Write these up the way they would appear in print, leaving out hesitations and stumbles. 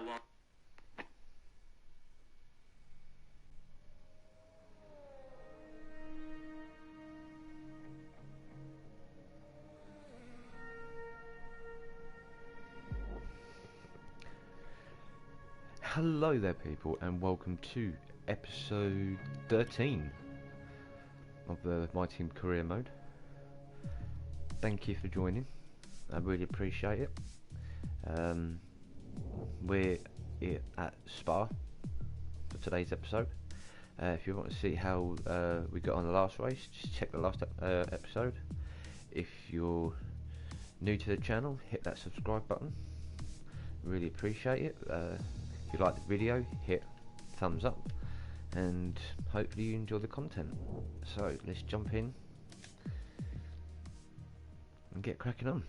want. Hello there people, and welcome to episode 13 of the My Team Career Mode. Thank you for joining, I really appreciate it. We're here at Spa for today's episode. If you want to see how we got on the last race, just check the last episode. If you're new to the channel, hit that subscribe button, really appreciate it. If you like the video, hit thumbs up, and hopefully you enjoy the content. So let's jump in and get cracking on.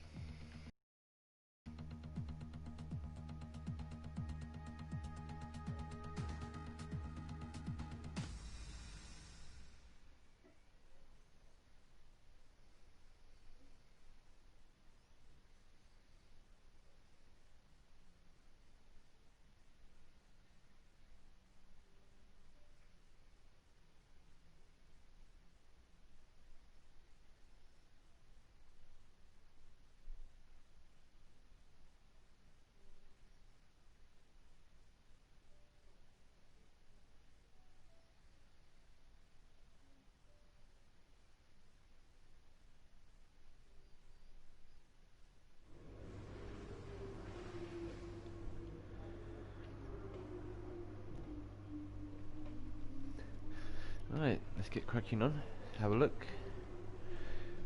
Right, let's get cracking on. Have a look.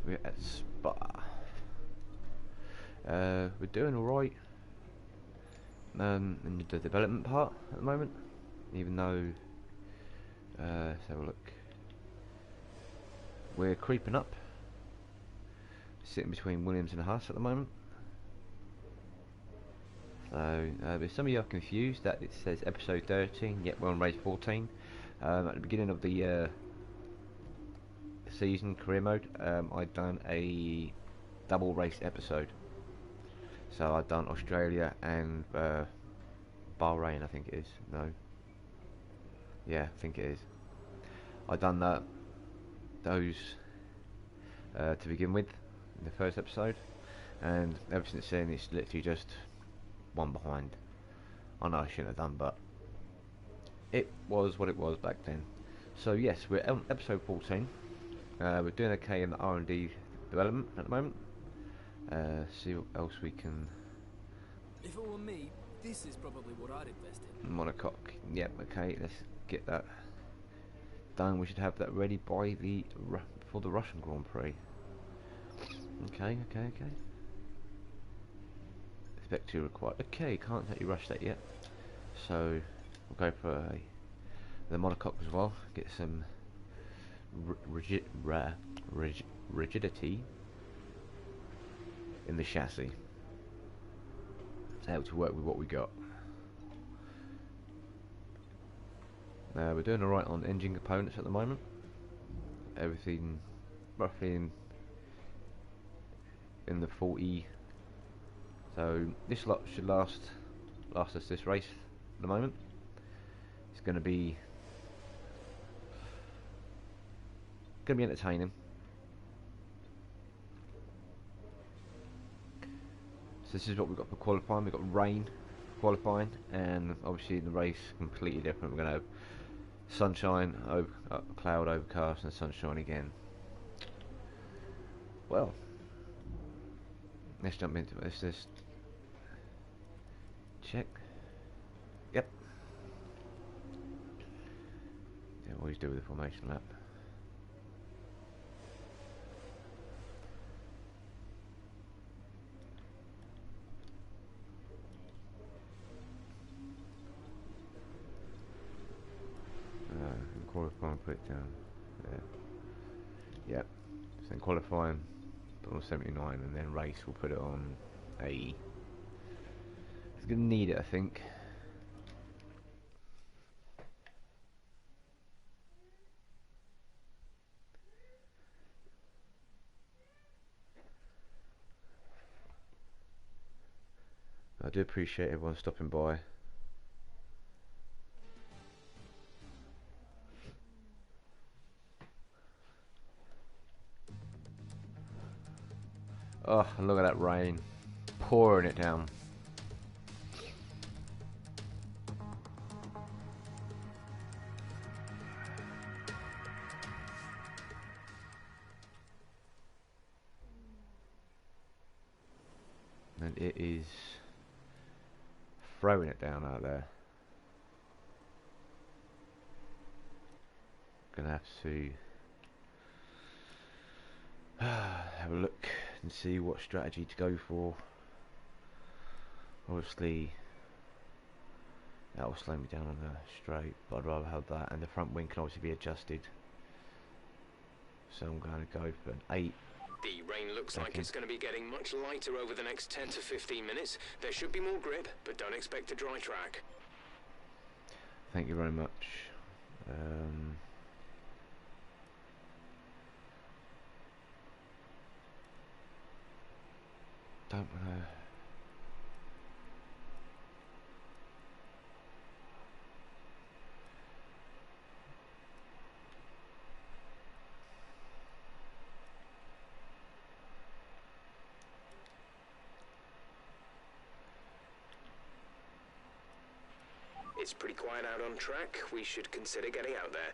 We're at Spa. We're doing alright in the development part at the moment, even though let's have a look. We're creeping up, sitting between Williams and Haas at the moment. So if some of you are confused that it says episode 13, yet we're on race 14. At the beginning of the season career mode, I'd done a double race episode. So I'd done Australia and Bahrain, I think it is. No. Yeah, I think it is. I'd done those to begin with in the first episode, and ever since then it's literally just one behind. I know I shouldn't have done, but it was what it was back then. So yes, we're on episode 14. We're doing okay in the R&D development at the moment. See what else we can. If it were me, this is probably what I'd invest in. Monocoque. Yep. Okay. Let's get that done. We should have that ready by for the Russian Grand Prix. Okay. Expect to require. Okay. Can't let you rush that yet. So we'll go for the monocoque as well. Get some rigidity in the chassis to help to work with what we got. We're doing alright on engine components at the moment. Everything roughly in the 40. So this lot should last us this race at the moment. It's going to be entertaining. So this is what we've got for qualifying. We've got rain qualifying, and obviously in the race completely different. We're going to have sunshine, cloud, overcast, and sunshine again. Well, let's jump into it. Let's just check. Yep. Yeah, always do with the formation lap. Qualifying, put it down. Yep. So then qualifying, put on 79, and then race we'll put it on 80. It's gonna need it, I think. I do appreciate everyone stopping by Oh, look at that rain. Pouring it down. And it is throwing it down out there. Gonna have to have a look and see what strategy to go for. Obviously that will slow me down on the straight, but I'd rather have that, and the front wing can obviously be adjusted. So I'm going to go for an 8. The rain looks like it's going to be getting much lighter over the next 10 to 15 minutes. There should be more grip, but don't expect a dry track. Thank you very much. Don't want to. It's pretty quiet out on track. We should consider getting out there.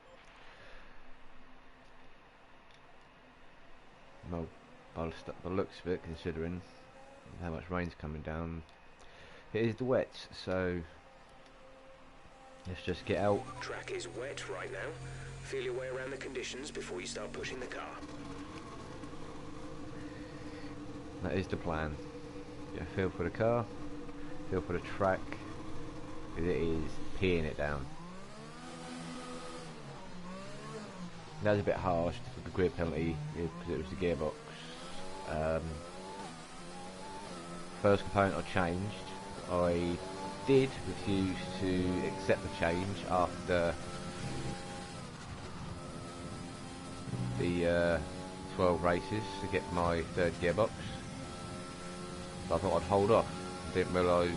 Well, by the looks of it, considering how much rain's coming down, it is the wet, so let's just get out. Track is wet right now. Feel your way around the conditions before you start pushing the car. That is the plan. Yeah, feel for the car, feel for the track, because it is peeing it down. That was a bit harsh for the grid penalty because it was the gearbox. First component I changed. I did refuse to accept the change after the 12 races to get my third gearbox. So I thought I'd hold off. I didn't realise,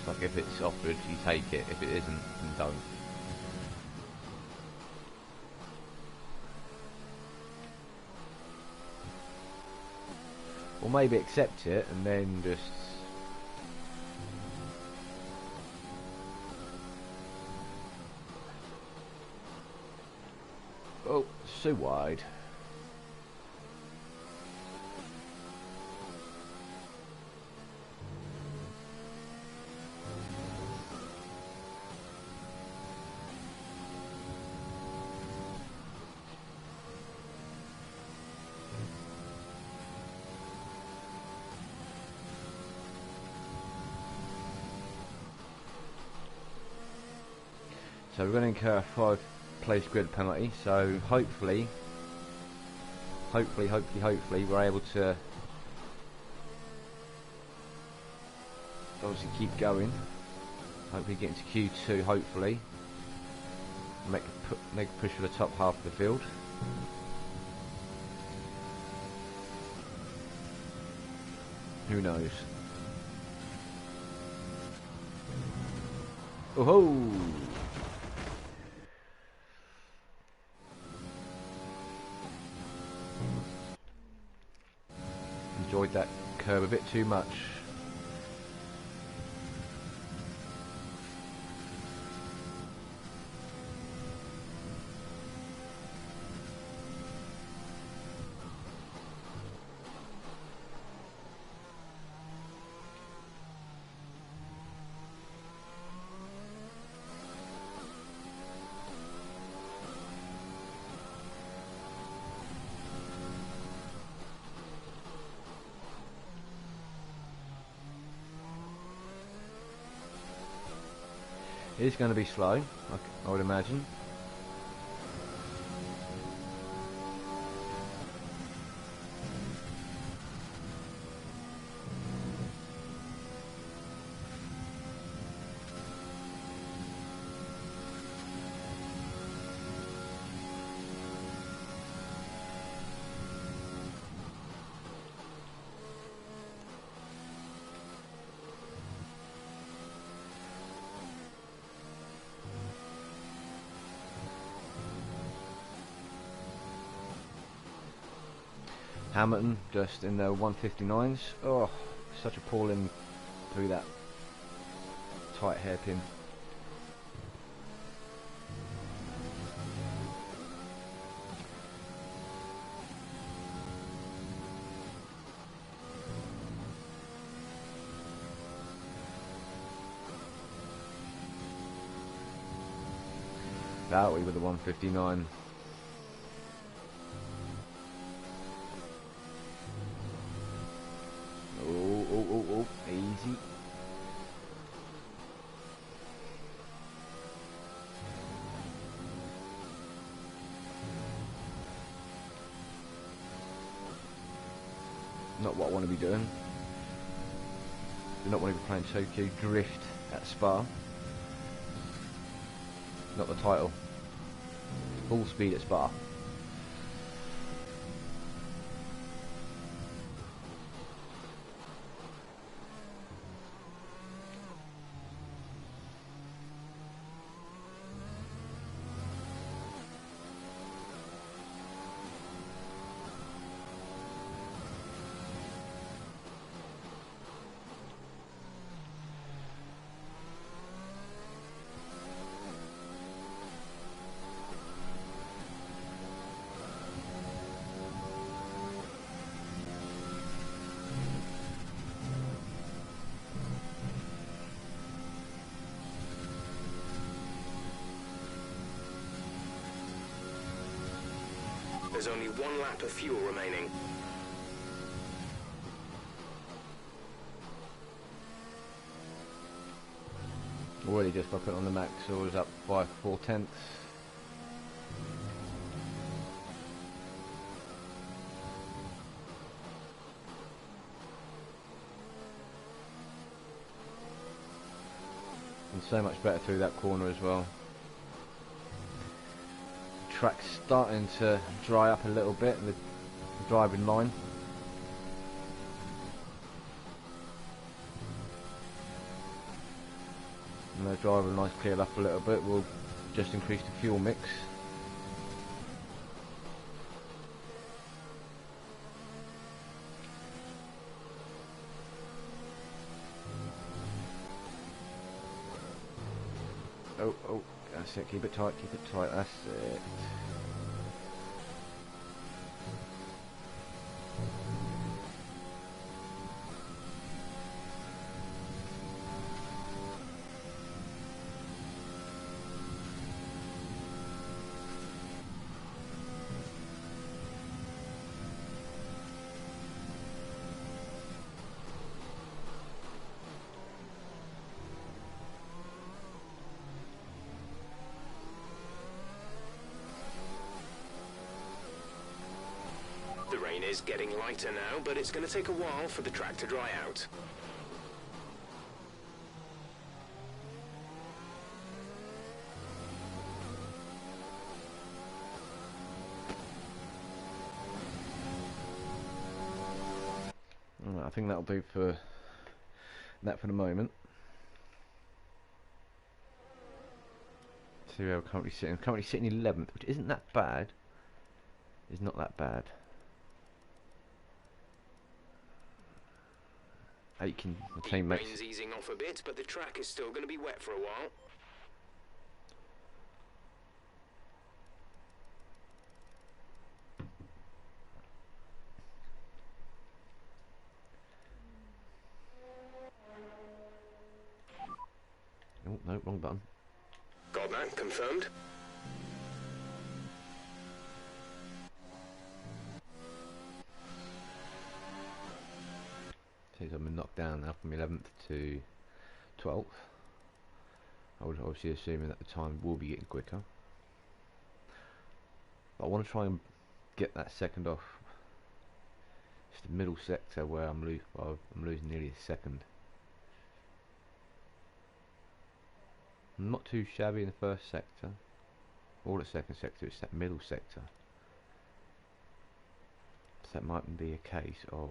like, if it's offered, you take it. If it isn't, then don't. Or maybe accept it and then just oh, so wide. So we're going to incur a 5-place grid penalty, so hopefully we're able to obviously keep going. Hopefully get into Q2, hopefully. Make a push for the top half of the field. Who knows? Oh ho! Enjoyed that curve a bit too much. It is going to be slow, I would imagine. Hamilton just in the 159s. Oh, such a pulling through that tight hairpin. That way with the 159. Oh, easy. Not what I want to be doing. Do not want to be playing Tokyo Drift at Spa. Not the title. Full speed at Spa. There's only 1 lap of fuel remaining. Already just by putting on the max, so I was up by 4/10. And so much better through that corner as well. Track's starting to dry up a little bit, the driving line. And the driving line's cleared up a little bit, we'll just increase the fuel mix. Oh, that's it, keep it tight, that's it. The rain is getting lighter now, but it's going to take a while for the track to dry out. I think that'll do for that for the moment. See where we're currently sitting. Currently sitting 11th, which isn't that bad. It's not that bad. Aiken, the The teammates. rain's easing off a bit, but the track is still going to be wet for a while. Oh no, wrong button. Got that confirmed. Seems I've been knocked down now from 11th to 12th. I was obviously assuming that the time will be getting quicker. But I want to try and get that second off. It's the middle sector where I'm losing nearly a second. I'm not too shabby in the first sector or the second sector, it's that middle sector. So that might be a case of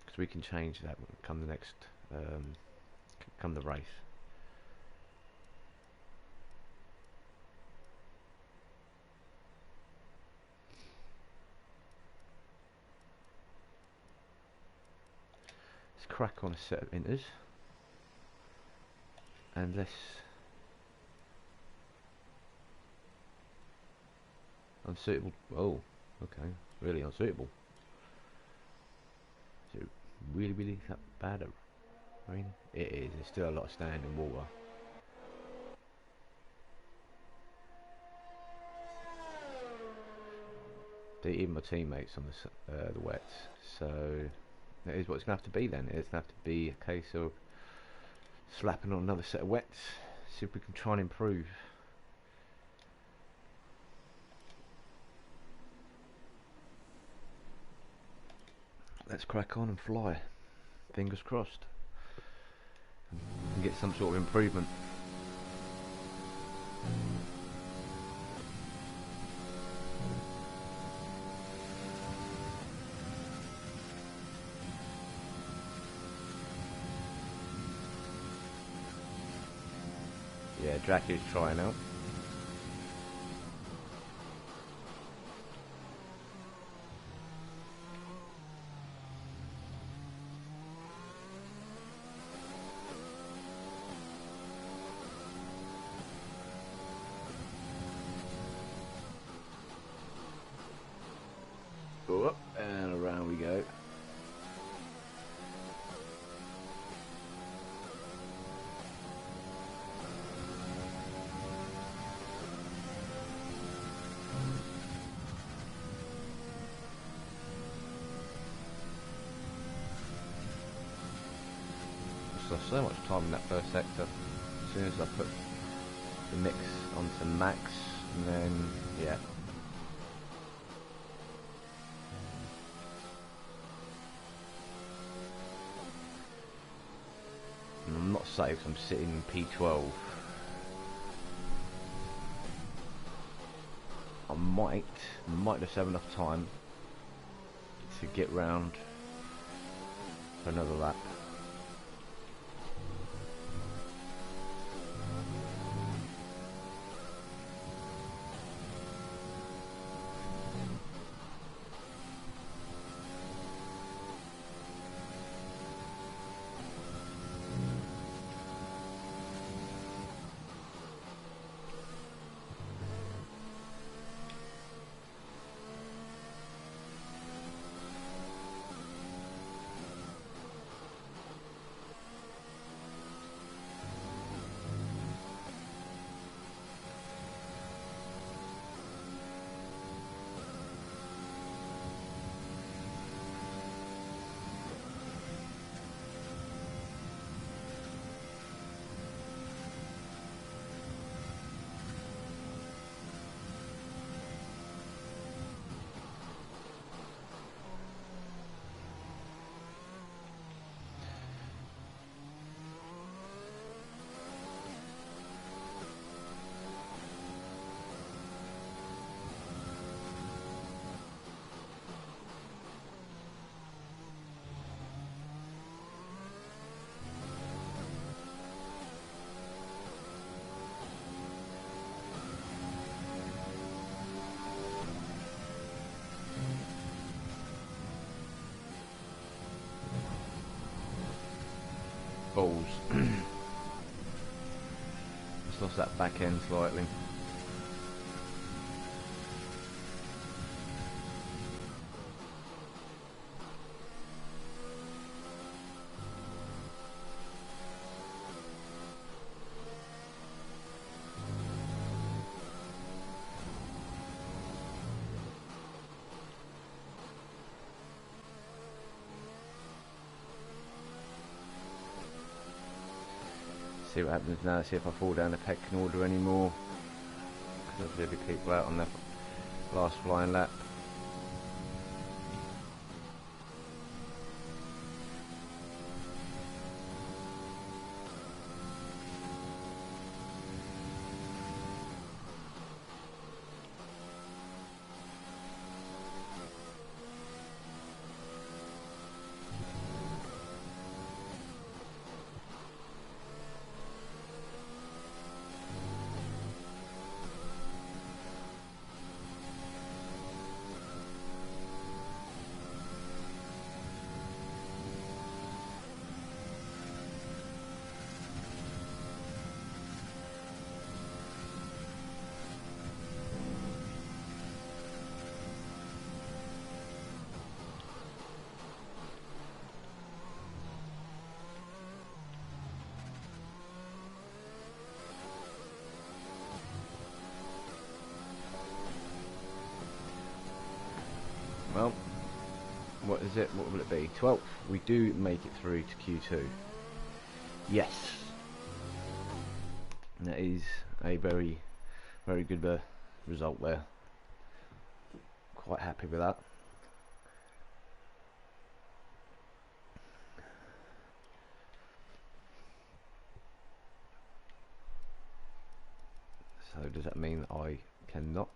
because we can change that come the next come the race. crack on a set of inters and let's unsuitable. Oh, okay, really unsuitable. Is it really that bad at raining? It is. There's still a lot of standing water. Even my teammates on the wets, so that is what it's going to have to be then. It's going to have to be a case of slapping on another set of wets, see if we can try and improve. Let's crack on and fly. Fingers crossed. And get some sort of improvement. Yeah, Drac is trying out. Go up and around we go. So much time in that first sector. As soon as I put the mix onto max, and then yeah. And I'm not safe. I'm sitting P12. I might just have enough time to get round for another lap. Balls. Just lost that back end slightly. See what happens now, see if I fall down the pecking order anymore. Because there'll be people out on the last flying lap. Well, what is it? What will it be? 12th. We do make it through to Q2. Yes. That is a very, very good result there. Quite happy with that. So does that mean I cannot?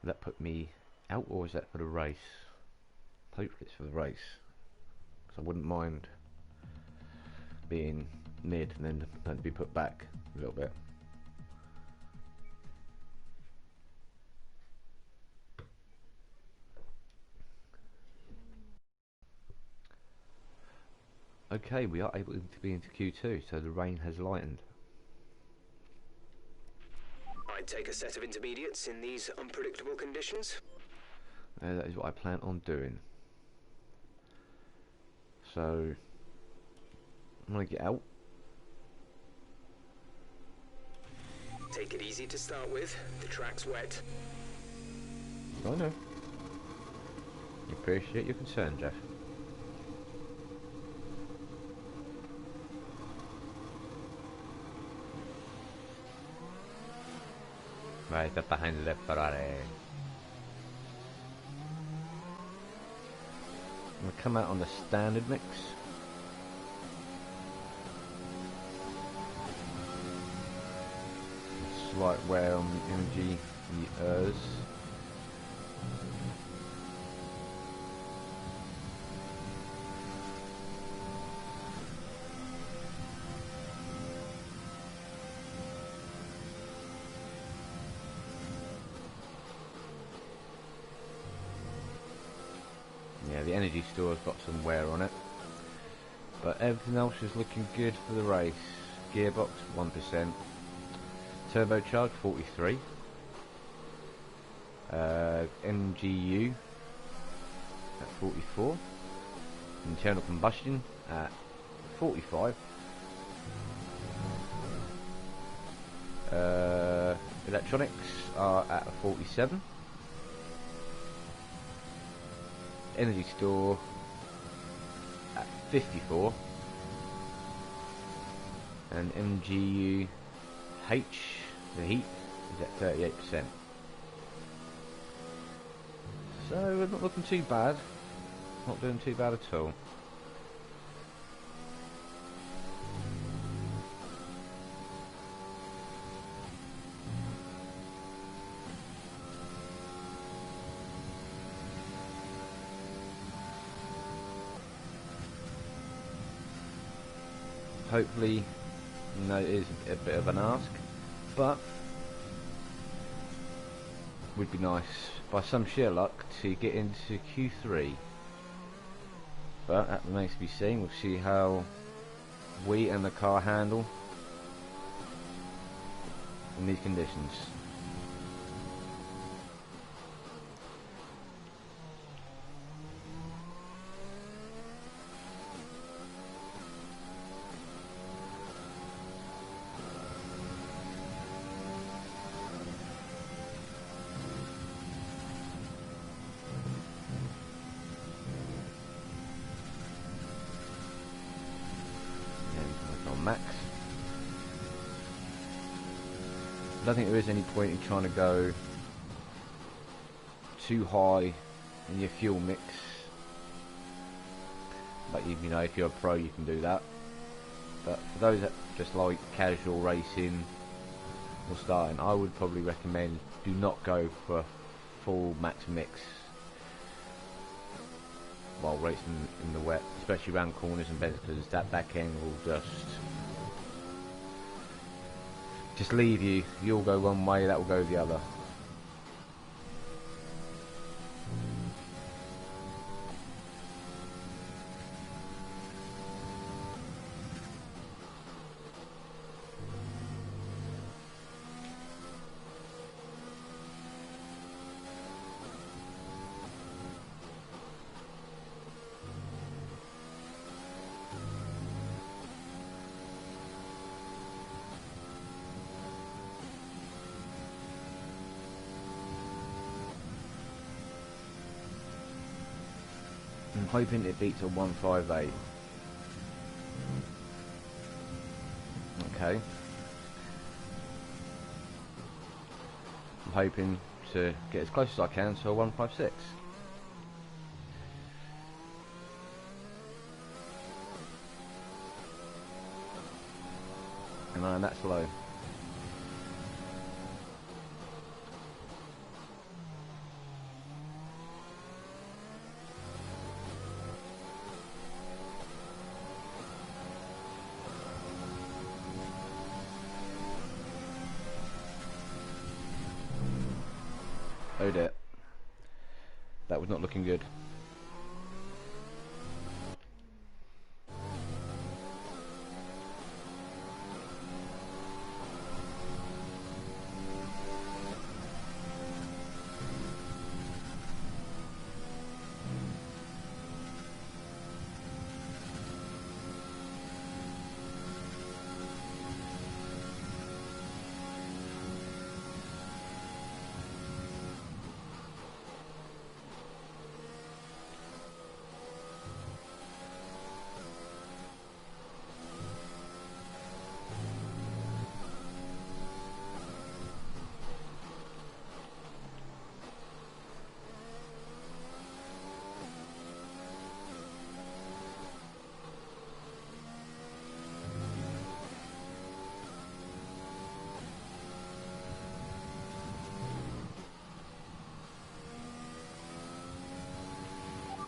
Will that put me out, or is that for the race? Hopefully it's for the race, because I wouldn't mind being mid and then having to be put back a little bit. Okay, we are able to be into Q2, so the rain has lightened. I'd take a set of intermediates in these unpredictable conditions. That is what I plan on doing. So I'm gonna get out. Take it easy to start with. The track's wet. I know. Appreciate your concern, Jeff. Right up behind the Ferrari. I'm gonna come out on the standard mix. Slight wear on the energy and the ERS. Yeah, the energy store's got some wear on it, but everything else is looking good for the race. Gearbox 1%, turbocharged 43, MGU at 44, internal combustion at 45, electronics are at a 47. Energy store at 54, and MGU H, the heat, is at 38%. So we're not looking too bad, not doing too bad at all. Hopefully, you know, it is a bit of an ask, but would be nice by some sheer luck to get into Q3. But that remains to be seen. We'll see how we and the car handle in these conditions. Max. I don't think there is any point in trying to go too high in your fuel mix, but you know, if you're a pro you can do that, but for those that just like casual racing or starting, I would probably recommend do not go for a full max mix while racing in the wet, especially around corners and bends, because that back end will just leave you. You'll go one way, that will go the other. hoping it beats a 158. Okay. I'm hoping to get as close as I can to a 156. And I'm that slow. Oh dear. That was not looking good.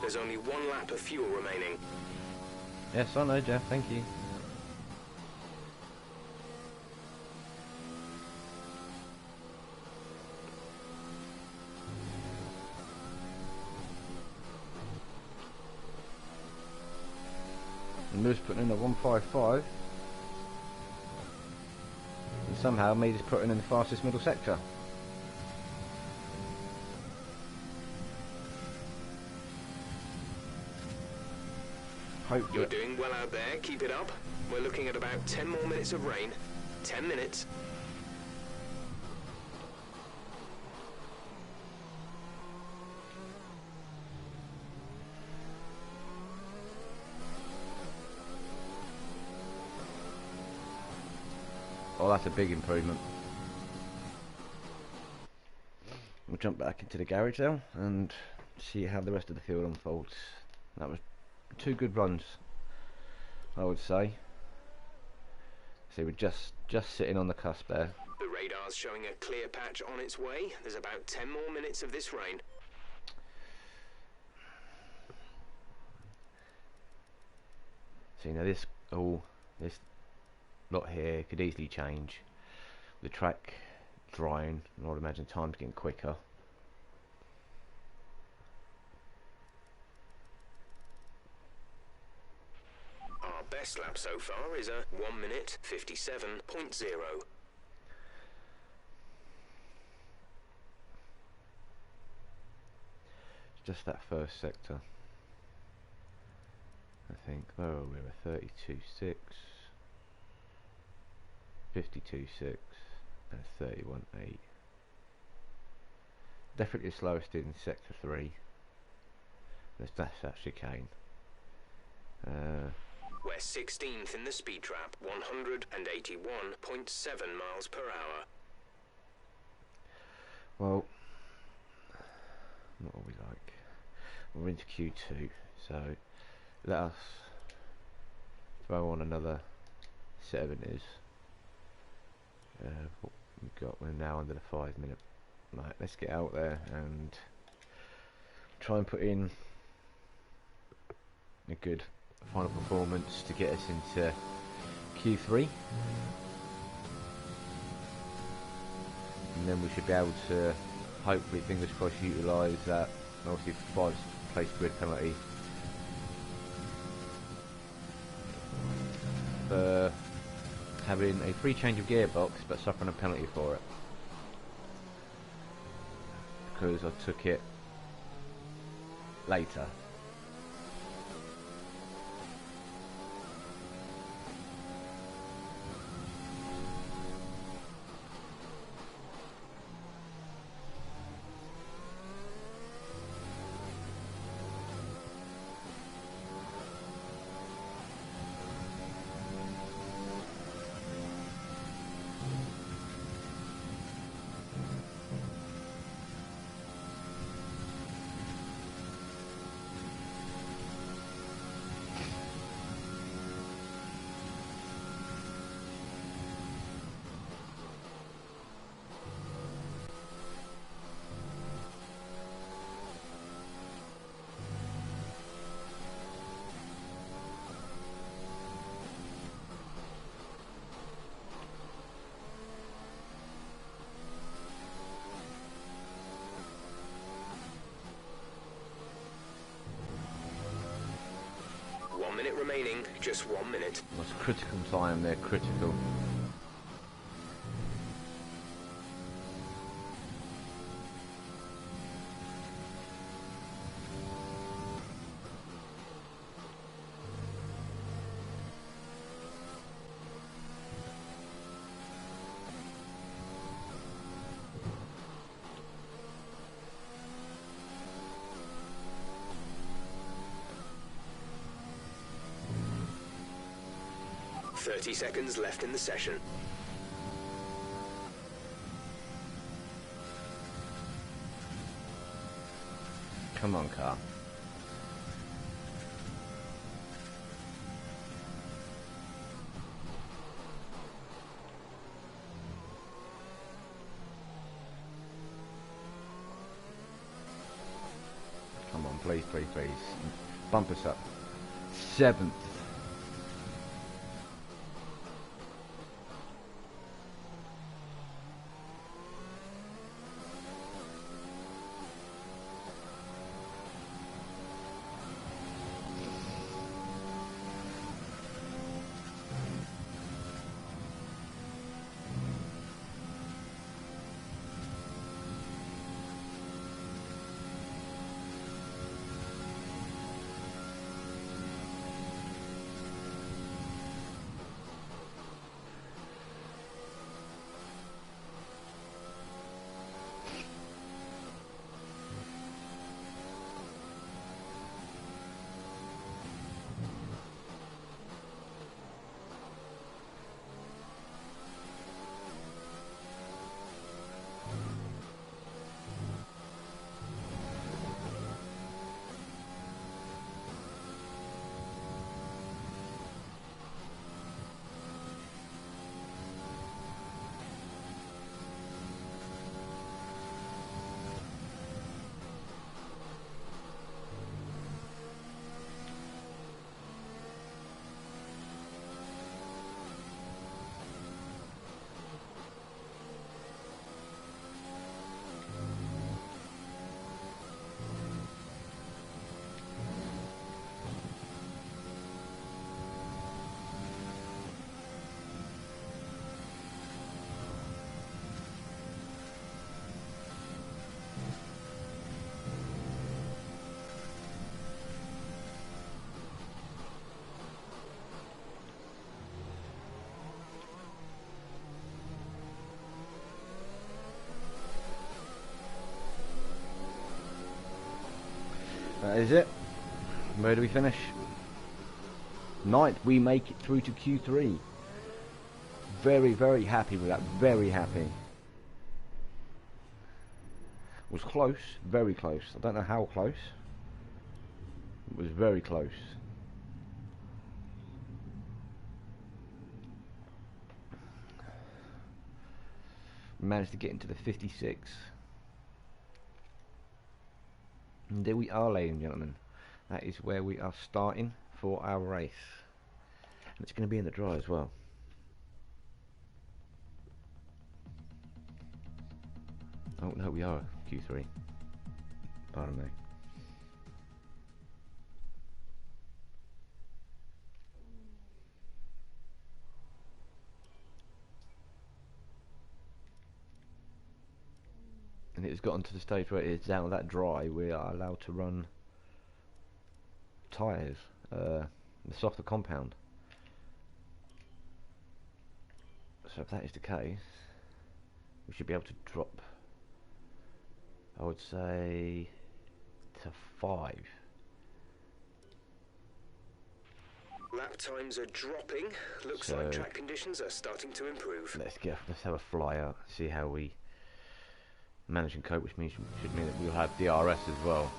There's only one lap of fuel remaining. Yes, I know, Jeff, thank you. And Lewis putting in a 155. And somehow made us putting in the fastest middle sector. You're doing well out there, keep it up. We're looking at about 10 more minutes of rain. 10 minutes. Oh, that's a big improvement. We'll jump back into the garage now and see how the rest of the field unfolds. That was 2 good runs, I would say. So we're just sitting on the cusp there. The radar's showing a clear patch on its way. There's about 10 more minutes of this rain. So you know this lot here could easily change. The track drying, and I would imagine time's getting quicker. Our best lap so far is a 1 minute 57.0. Just that first sector, I think. Oh, we're a 32.6, 52.6, and 31.8. Definitely the slowest in sector 3. That's actually chicane. We're 16th in the speed trap, 181.7 miles per hour. Well, what are we like? We're into Q2, so let us throw on another 7 is. What we've got, we're now under the 5 minute. Right, let's get out there and try and put in a good final performance to get us into Q3, and then we should be able to hopefully, fingers crossed, utilise that obviously 5 place grid penalty for having a free change of gearbox but suffering a penalty for it, because I took it later. minute remaining, just 1 minute. That's critical time, they're critical. "30 seconds left in the session." Come on, car. Come on, please, please, please. Bump us up. 7th. That is it. Where do we finish? 9th. We make it through to Q3. Very, very happy with that. Very happy. Was close. Very close. I don't know how close. It was very close. Managed to get into the 56. And there we are, ladies and gentlemen. That is where we are starting for our race. And it's going to be in the dry as well. Oh no, we are Q3. Pardon me. And it has gotten to the stage where it is now that dry, we are allowed to run tyres, the softer compound. So if that is the case, we should be able to drop, I would say, to 5. Lap times are dropping. Looks like track conditions are starting to improve. Let's have a fly out, see how we manage and cope, which means should mean that we'll have DRS as well.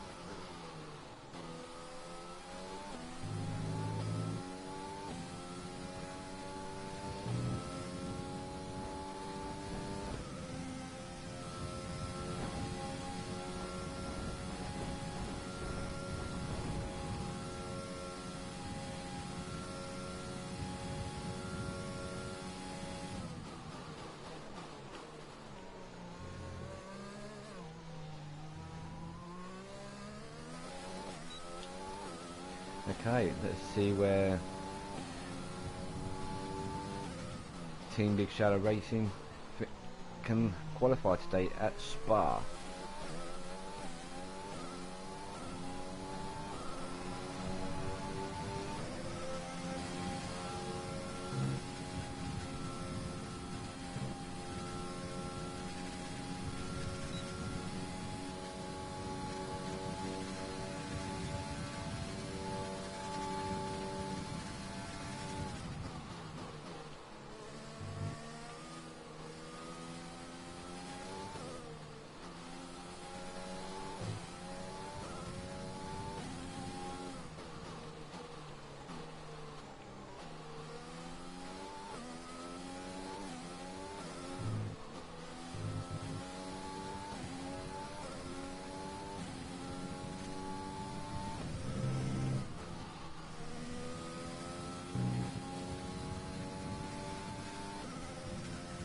Okay, let's see where Team Big Shadow Racing can qualify today at Spa.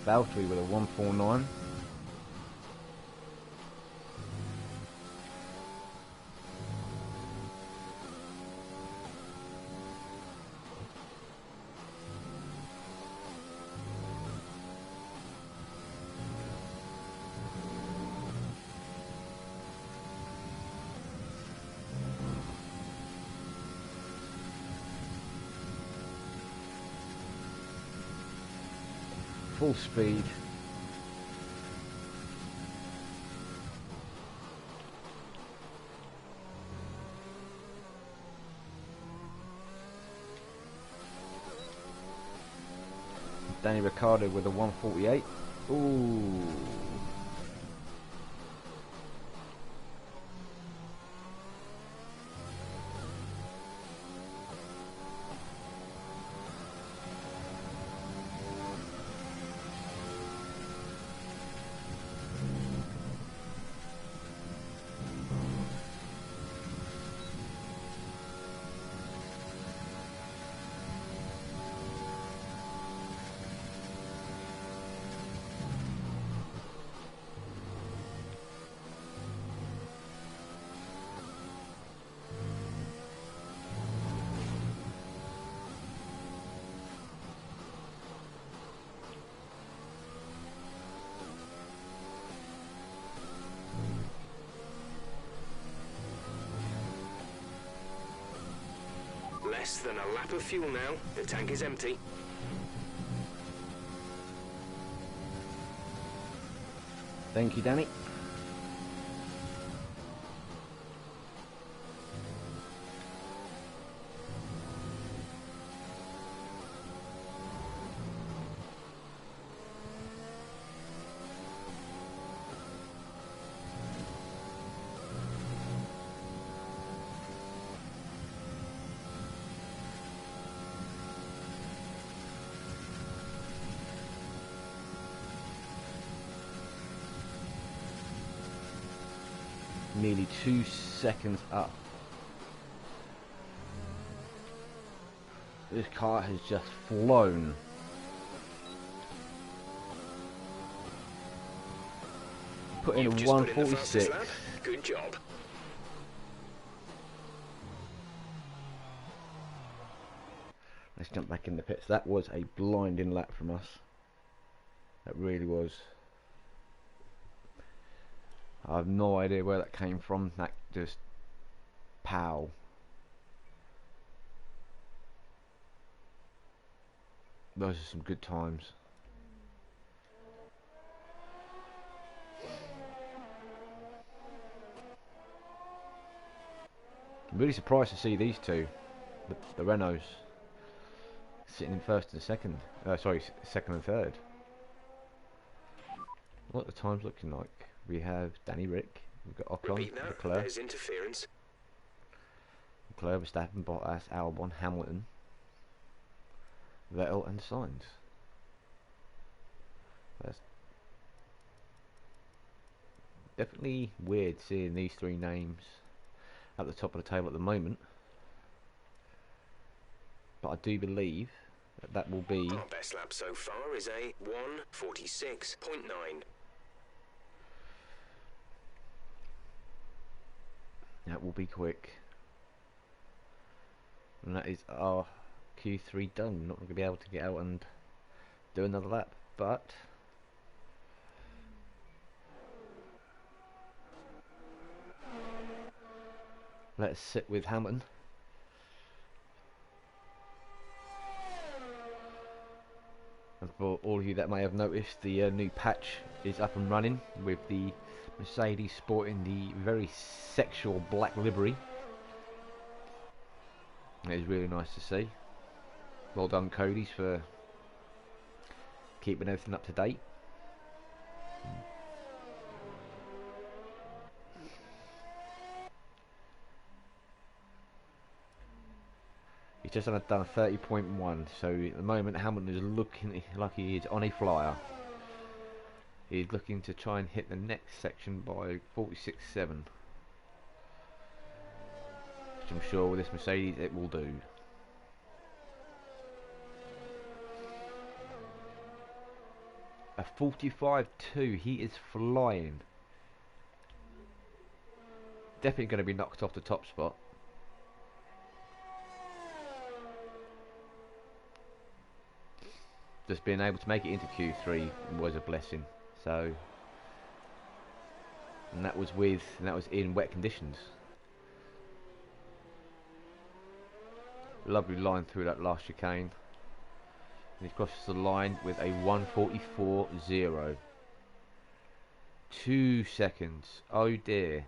Valtteri with a 149. Full speed. Danny Ricciardo with a 148. Ooh. Less than a lap of fuel now. The tank is empty. Thank you, Danny. Nearly 2 seconds up. This car has just flown. Put in a 146. Good job. Let's jump back in the pits. That was a blinding lap from us. That really was. I have no idea where that came from. That just pow. Those are some good times. I'm really surprised to see these two, the Renaults, sitting in first and second. Sorry, second and third. What are the times looking like? We have Danny Rick, we've got Ocon, Leclerc, there's interference. Leclerc, Verstappen, Bottas, Albon, Hamilton, Vettel and Sainz. That's definitely weird seeing these three names at the top of the table at the moment. But I do believe that will be... Our best lap so far is a 1:46.9. That will be quick. And that is our Q3 done. Not going to be able to get out and do another lap, but let's sit with Hamilton. And for all of you that may have noticed, the new patch is up and running with the Mercedes sporting the very sexual black livery. It is really nice to see. Well done, Cody's, for keeping everything up to date. He's just done a 30.1, so at the moment Hamilton is looking like he is on a flyer. He's looking to try and hit the next section by 46.7, which I'm sure with this Mercedes it will do. A 45.2, he is flying. Definitely going to be knocked off the top spot. Just being able to make it into Q3 was a blessing. So, and that was in wet conditions. Lovely line through that last chicane. And he crosses the line with a 1:44.0. 2 seconds. Oh dear.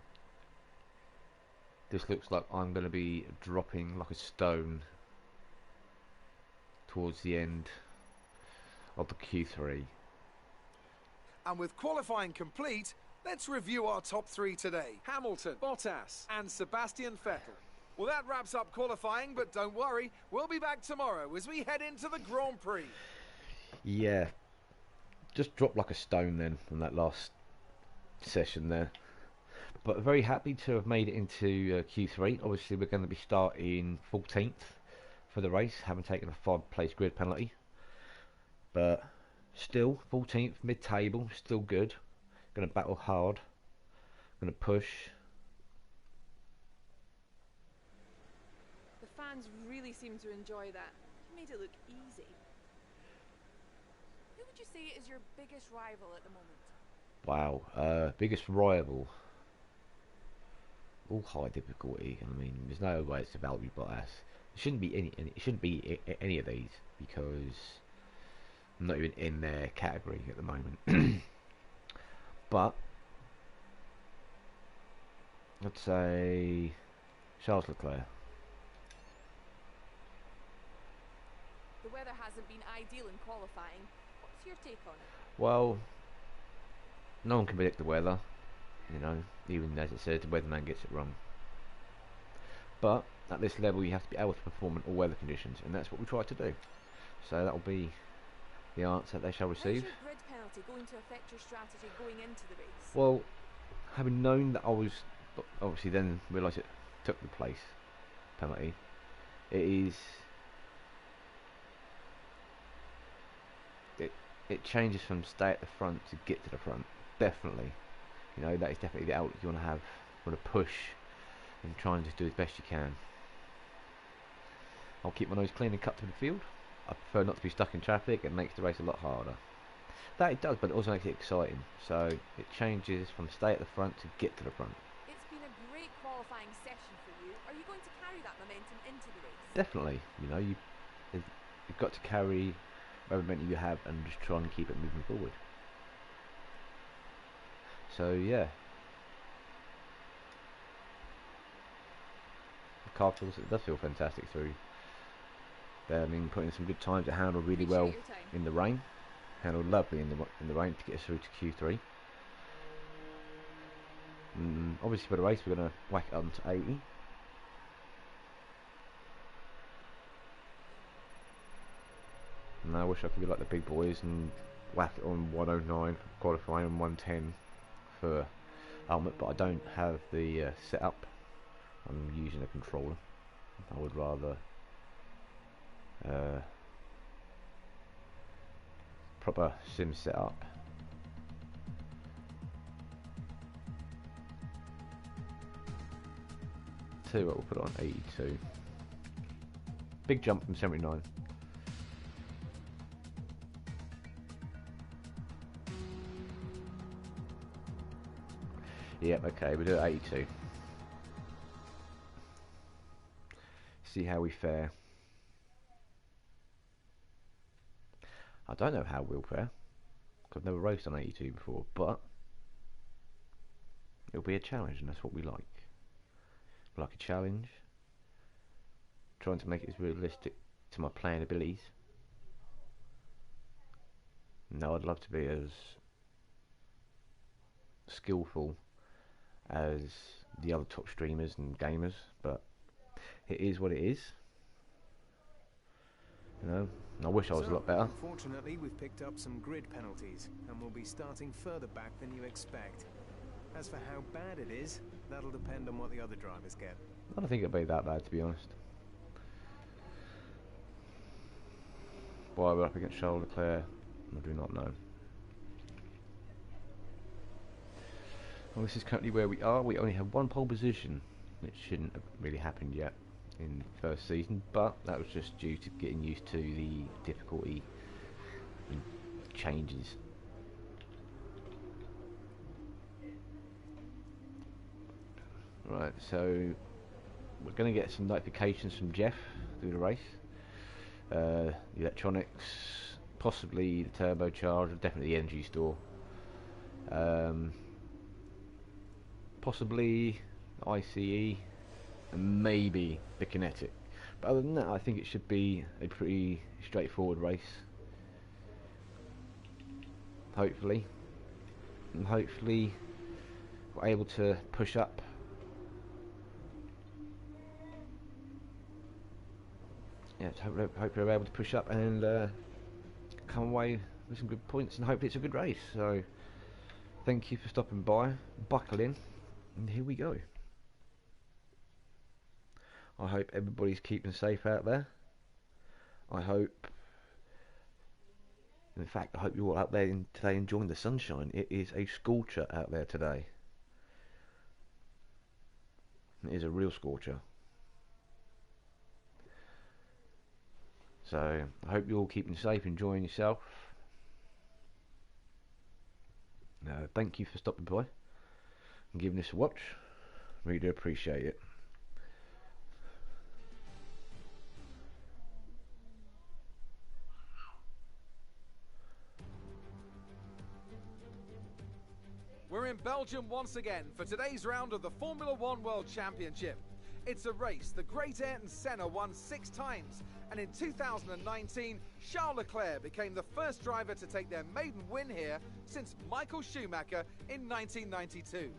This looks like I'm going to be dropping like a stone towards the end of the Q3. And with qualifying complete, let's review our top three today. Hamilton, Bottas and Sebastian Vettel. Well, that wraps up qualifying, but don't worry, we'll be back tomorrow as we head into the Grand Prix. Yeah, just dropped like a stone then from that last session there. But very happy to have made it into Q3. Obviously, we're going to be starting 14th for the race, having taken a 5-place grid penalty. But still, 14th, mid-table, still good. Going to battle hard. Going to push. The fans really seem to enjoy that. You made it look easy. Who would you say is your biggest rival at the moment? Wow, biggest rival. All high difficulty. I mean, there's no way it's a value Bottas. It shouldn't be any of these because I'm not even in their category at the moment. But let's say Charles Leclerc. The weather hasn't been ideal in qualifying. What's your take on it? Well, no one can predict the weather, you know, even as it says, the weatherman gets it wrong. But at this level you have to be able to perform in all weather conditions, and that's what we try to do. So that'll be the answer they shall receive. How's your grid penalty going to affect your strategy going into the race? Well, having known that I was, obviously then realised it took the place penalty, it changes from stay at the front to get to the front. Definitely, you know, that is definitely the outlook you want to have. You want to push and try and just do as best you can. I'll keep my nose clean and cut to the field. I prefer not to be stuck in traffic. It makes the race a lot harder. That it does, but it also makes it exciting. So it changes from stay at the front to get to the front. It's been a great qualifying session for you. Are you going to carry that momentum into the race? Definitely, you know, you've got to carry whatever momentum you have and just try and keep it moving forward. So yeah, the car does feel fantastic through. I mean, putting some good times. It handled really well in the rain. Handled lovely in the rain to get us through to Q3. Obviously for the race we're going to whack it up to 80. And I wish I could be like the big boys and whack it on 109 for qualifying and 110 for helmet, but I don't have the setup. I'm using a controller. I would rather proper sim setup. Tell you what, we'll put it on 82. Big jump from 79. Yep, okay, we'll do it 82. See how we fare. I don't know how we'll fare. I've never raced on 82 before, but it'll be a challenge, and that's what we like. We like a challenge. Trying to make it as realistic to my playing abilities. No, I'd love to be as skillful as the other top streamers and gamers, but it is what it is. You know, I wish I was a lot better. Unfortunately, we've picked up some grid penalties, and we'll be starting further back than you expect. As for how bad it is, that'll depend on what the other drivers get. I don't think it'll be that bad, to be honest. Why we're up against Charles Leclerc, I do not know. Well, this is currently where we are. We only have one pole position, which shouldn't have really happened yet in the first season, but that was just due to getting used to the difficulty and changes. Right, so we're going to get some notifications from Jeff through the race. The electronics, possibly the turbocharger, definitely the energy store. Possibly ICE, and maybe the kinetic. But other than that, I think it should be a pretty straightforward race. Hopefully. And hopefully we're able to push up. Yeah, hopefully we're able to push up and come away with some good points, and hopefully it's a good race. So thank you for stopping by, buckle in, and here we go. I hope everybody's keeping safe out there. I hope, in fact, I hope you're all out there today enjoying the sunshine. It is a scorcher out there today. It is a real scorcher. So I hope you're all keeping safe, enjoying yourself. Thank you for stopping by and giving this a watch. Really do appreciate it. We're in Belgium once again for today's round of the Formula One World Championship. It's a race the great Ayrton Senna won 6 times, and in 2019, Charles Leclerc became the first driver to take their maiden win here since Michael Schumacher in 1992.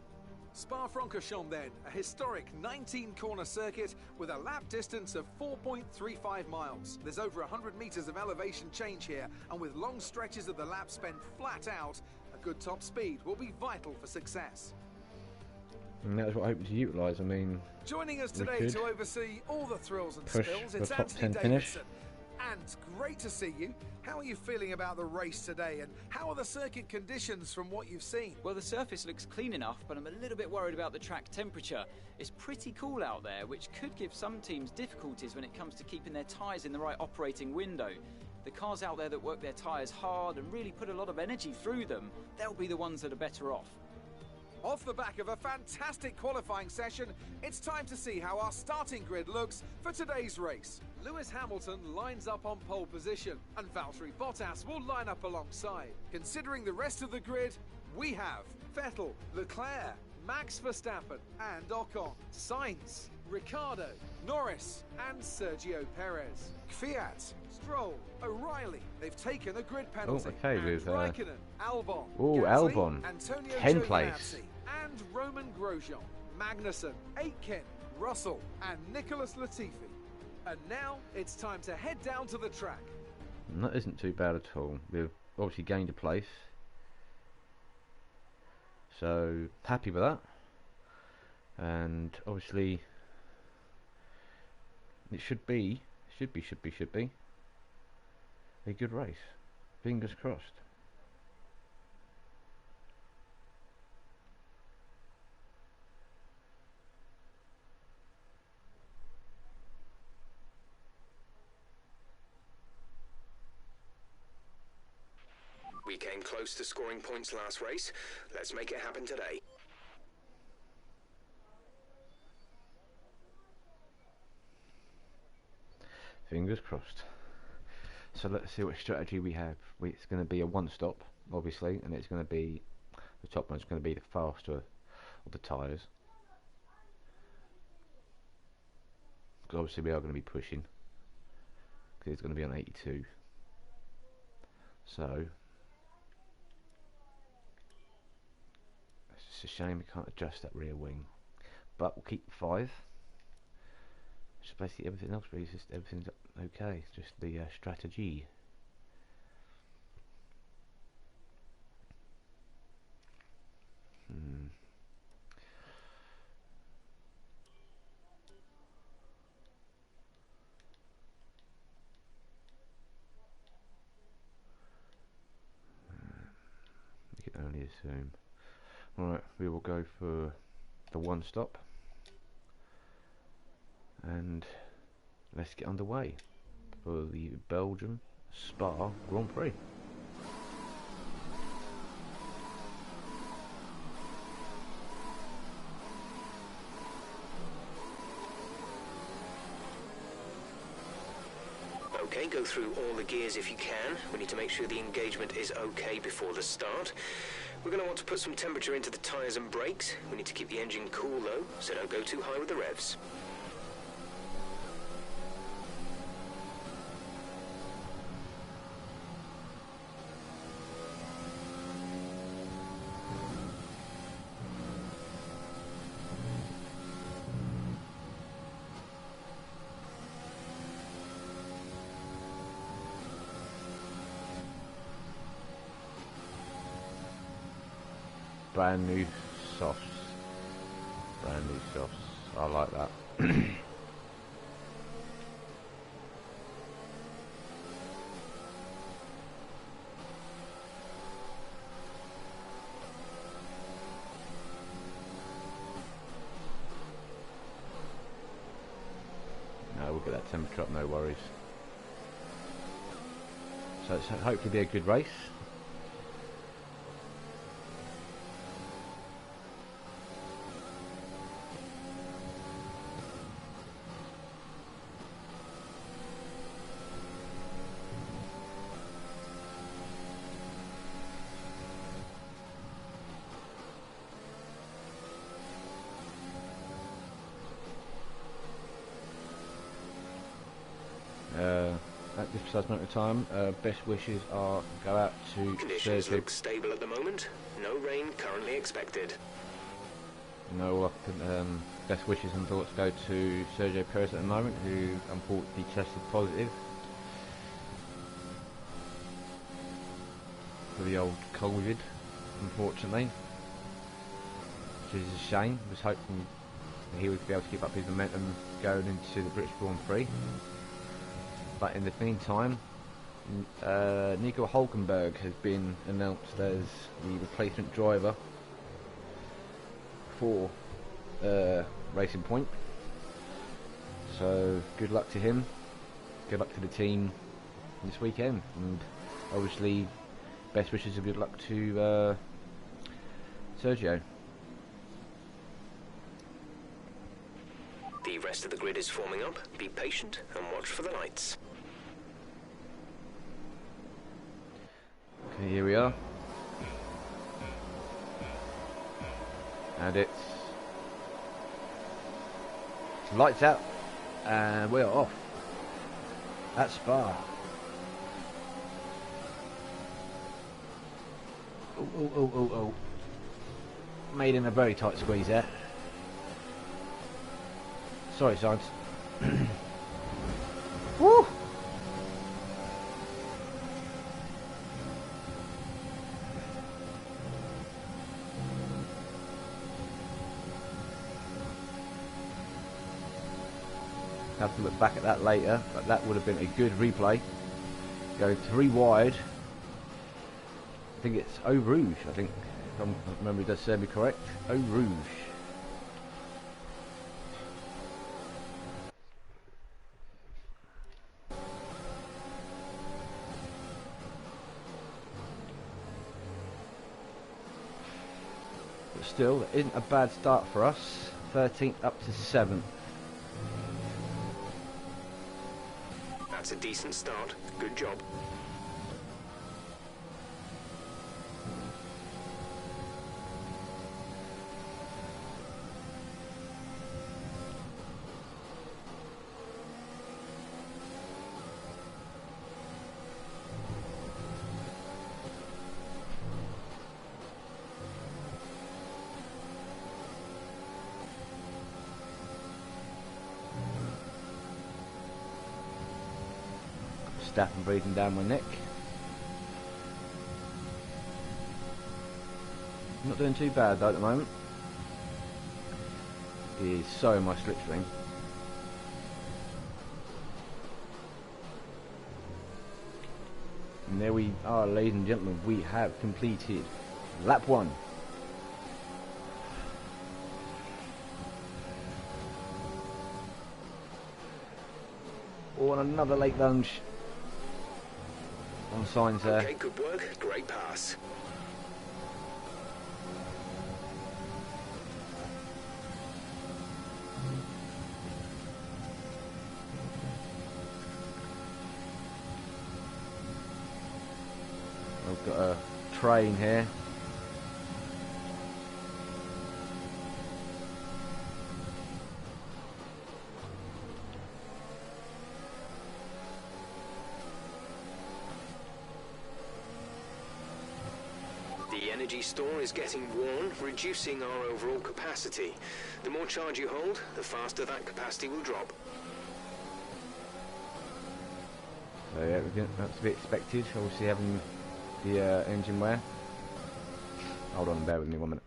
Spa-Francorchamps then, a historic 19-corner circuit with a lap distance of 4.35 miles. There's over 100 metres of elevation change here, and with long stretches of the lap spent flat out, a good top speed will be vital for success. And that's what I hope to utilise. I mean, joining us today to oversee all the thrills and push spills, for it's top Anthony 10 Davidson. finish. And great to see you. How are you feeling about the race today, and how are the circuit conditions from what you've seen? Well, the surface looks clean enough, but I'm a little bit worried about the track temperature. It's pretty cool out there, which could give some teams difficulties when it comes to keeping their tyres in the right operating window. The cars out there that work their tyres hard and really put a lot of energy through them, they'll be the ones that are better off. Off the back of a fantastic qualifying session, it's time to see how our starting grid looks for today's race. Lewis Hamilton lines up on pole position, and Valtteri Bottas will line up alongside. Considering the rest of the grid, we have Vettel, Leclerc, Max Verstappen and Ocon, Sainz, Ricciardo, Norris and Sergio Perez, Kvyat, Stroll, O'Reilly. They've taken a grid penalty. Oh, okay, with Raikkonen, Albon, oh, Gasly, Albon, Antonio 10th Giovinazzi, place. and Roman Grosjean, Magnussen, Aitken, Russell and Nicholas Latifi. And now it's time to head down to the track. And that isn't too bad at all. We've obviously gained a place, so happy with that. And obviously it should be a good race. Fingers crossed. Came close to scoring points last race. Let's make it happen today. Fingers crossed. So let's see what strategy we have. It's going to be a one-stop, obviously, and it's going to be, the top one's going to be the faster of the tyres. Because obviously we are going to be pushing, because it's going to be on 82. So it's just a shame we can't adjust that rear wing, but we'll keep 5. Just basically everything else really, just everything's okay, just the strategy. We can only assume. Alright, we will go for the one stop and let's get underway for the Belgium Spa Grand Prix. Okay, go through all the gears if you can. We need to make sure the engagement is okay before the start. We're going to want to put some temperature into the tyres and brakes. We need to keep the engine cool though, so don't go too high with the revs. Brand new softs. Brand new softs. I like that. No, we'll get that temperature up, no worries. So it's hopefully be a good race. At this precise moment of time, best wishes are go out to Conditions Sergio. look stable at the moment. No rain currently expected. No, best wishes and thoughts go to Sergio Perez at the moment, who unfortunately tested positive for the old COVID, unfortunately, which is a shame. I was hoping he would be able to keep up his momentum going into the British Grand Prix. But in the meantime, Nico Hulkenberg has been announced as the replacement driver for Racing Point. So good luck to him. Good luck to the team this weekend, and obviously best wishes and good luck to Sergio. The rest of the grid is forming up. Be patient and watch for the lights. Okay, here we are. And it's lights out and we're off at Spa. Oh. Made in a very tight squeeze there. Sorry, Science. Woo! Have to look back at that later, but that would have been a good replay. Going 3 wide. I think it's Eau Rouge, I think, if my memory does serve me correct. Eau Rouge. But still, it isn't a bad start for us. 13th up to 7th. That's a decent start. Good job. Staff and breathing down my neck. Not doing too bad though at the moment. It is so in my slipstream. And there we are, ladies and gentlemen, we have completed lap 1. Oh, and another late lunge. On signs there. Okay, good work. Great pass. I've got a train here. The energy store is getting worn, reducing our overall capacity. The more charge you hold, the faster that capacity will drop. So yeah, that's to be expected. Obviously having the engine wear. Hold on, bear with me 1 minute.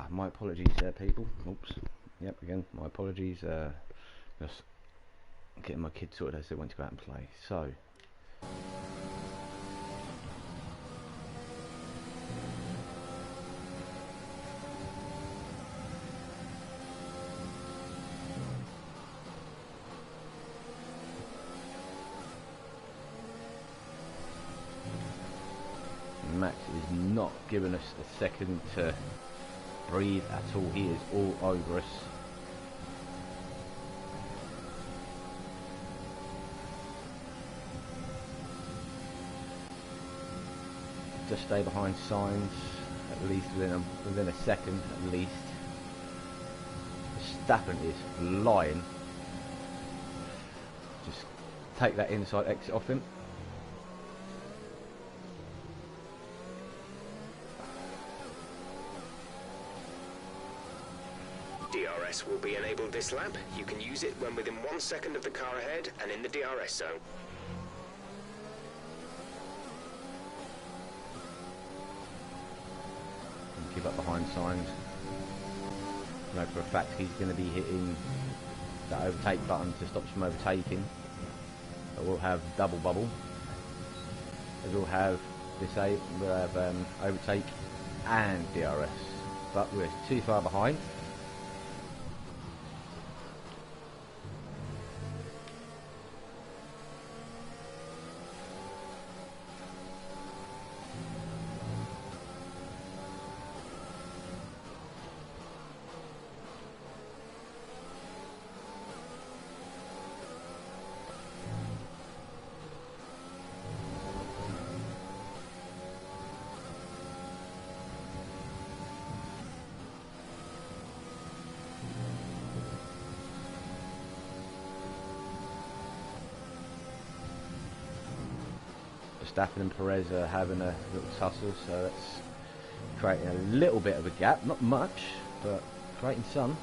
My apologies there, people. Oops. Yep, again, my apologies. Just getting my kids sorted as they went to go out and play. So, Max is not giving us a second to breathe at all. He is all over us. Just stay behind signs at least within a second at least. Verstappen is flying. Just take that inside exit off him. DRS will be enabled this lap. You can use it when within 1 second of the car ahead and in the DRS zone. Keep up behind signs. I know for a fact he's going to be hitting that overtake button to stop us from overtaking. But we'll have double bubble. As we'll have overtake and DRS. But we're too far behind. Verstappen and Perez are having a little tussle, so that's creating a little bit of a gap, not much, but creating some.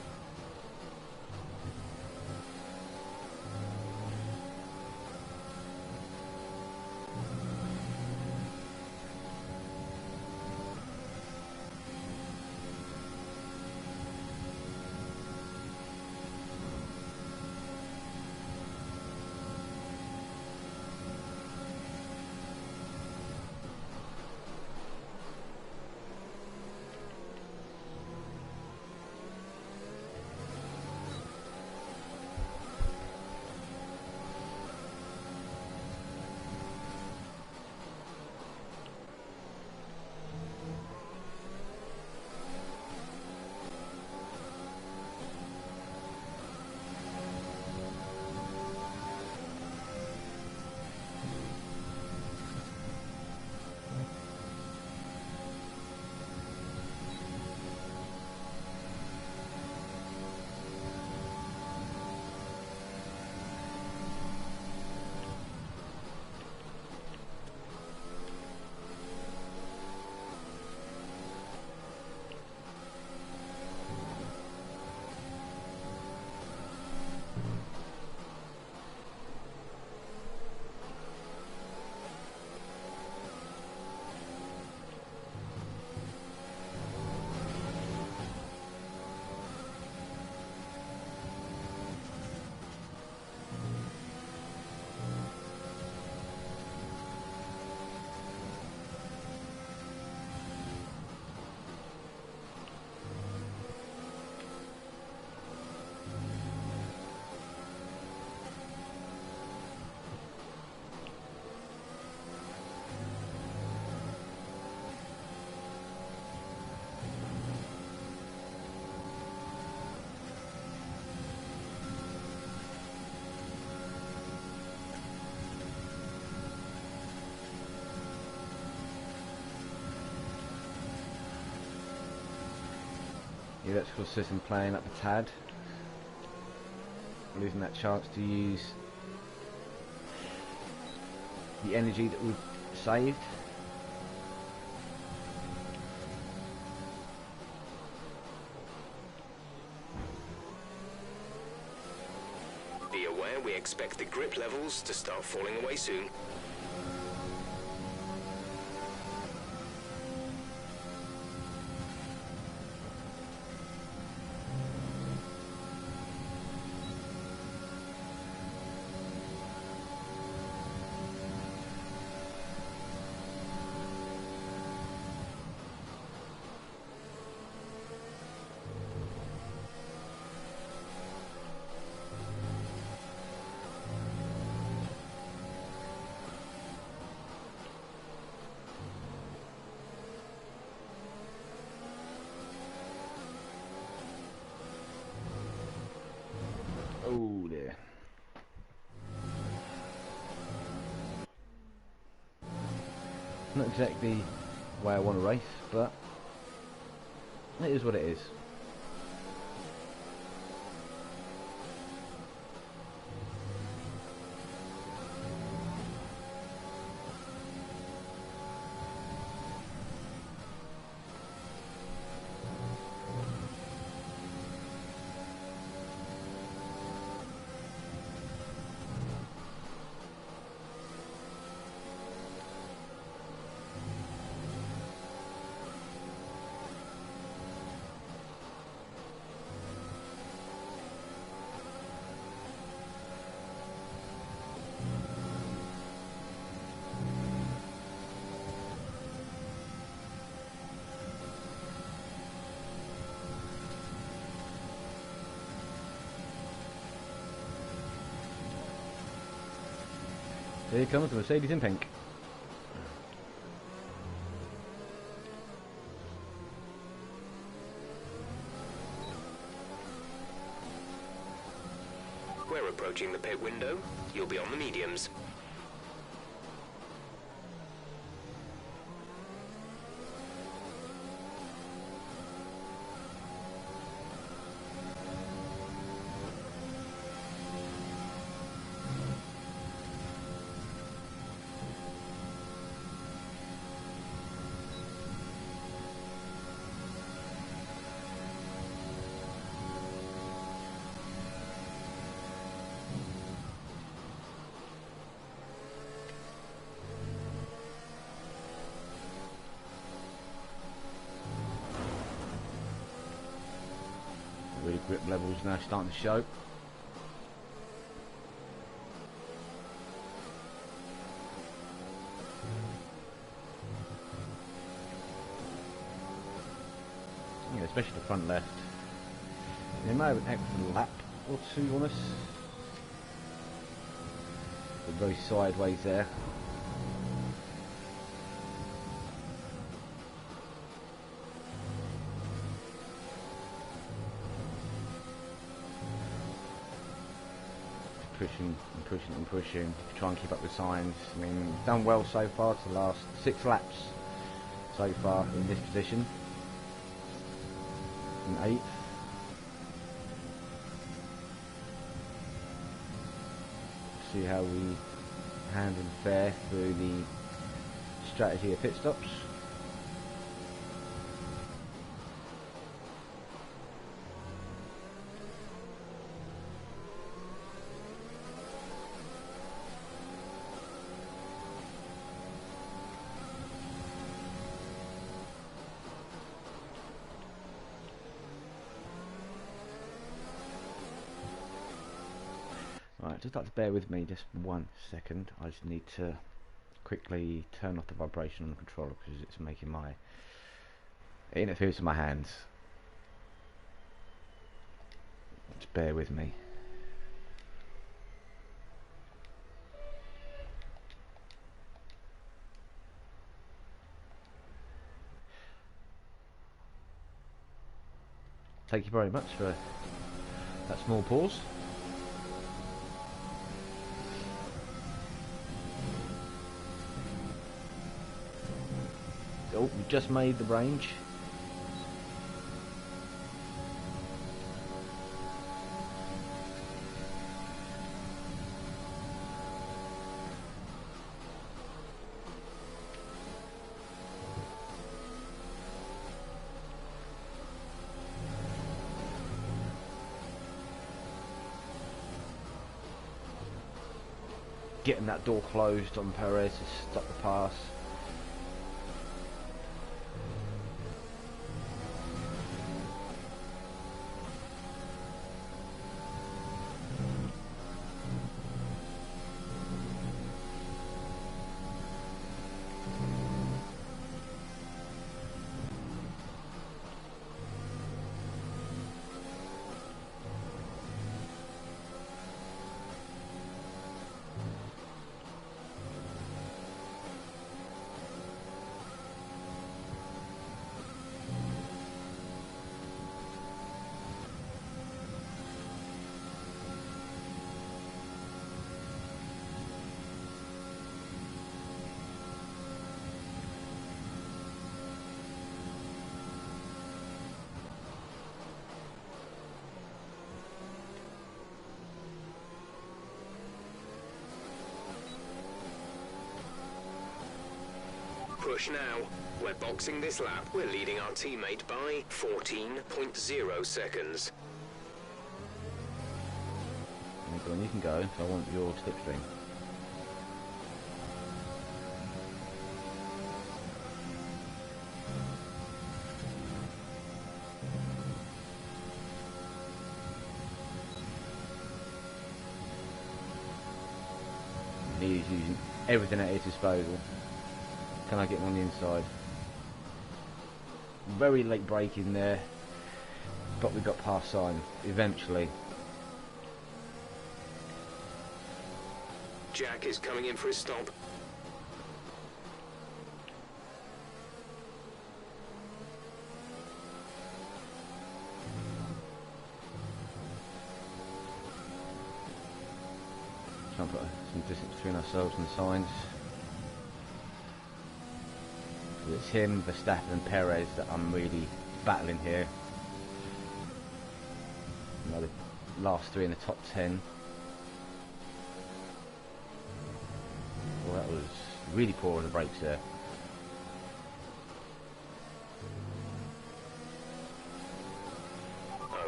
The electrical system playing up a tad, losing that chance to use the energy that we've saved. Be aware we expect the grip levels to start falling away soon. Not exactly the way I want to race, but it is what it is. Here comes the Mercedes in pink. We're approaching the pit window. You'll be on the mediums. Really grip levels now starting to show. Yeah, especially the front left. They may have an extra lap or two on us. They're very sideways there. Pushing and pushing and pushing to try and keep up with signs. I mean, we've done well so far to the last 6 laps so far in this position. In 8th. See how we hand and fare through the strategy of pit stops. Right, just like to bear with me just 1 second. I just need to quickly turn off the vibration on the controller because it's making it interferes with my hands. Just bear with me. Thank you very much for that small pause. Oh, we just made the range. Getting that door closed on Perez to stop the pass. push now. We're boxing this lap. We're leading our teammate by 14.0 seconds. Go on, you can go, so I want your slipstream. He's using everything at his disposal. Can I get him on the inside? Very late break in there, but we got past sign eventually. Jack is coming in for his stop. Trying to put some distance between ourselves and the signs. It's him, Verstappen and Perez that I'm really battling here. You know, the last three in the top 10. Well, that was really poor on the brakes there.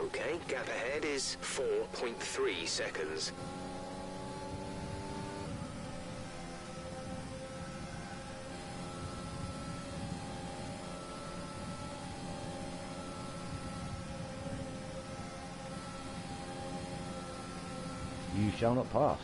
Okay, gap ahead is 4.3 seconds. You shall not pass.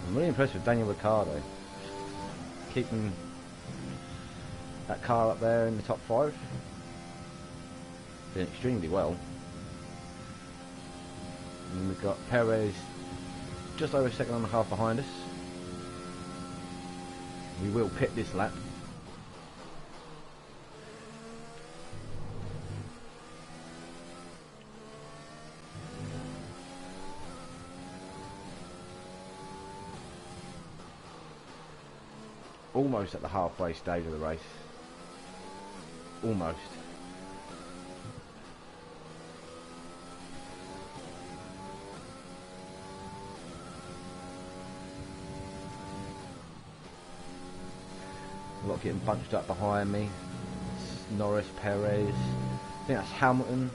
I'm really impressed with Daniel Ricciardo, keeping that car up there in the top 5. Doing extremely well. And we've got Perez just over a second and a half behind us. We will pit this lap. Almost at the halfway stage of the race. Almost. A lot getting bunched up behind me. Norris, Perez. I think that's Hamilton.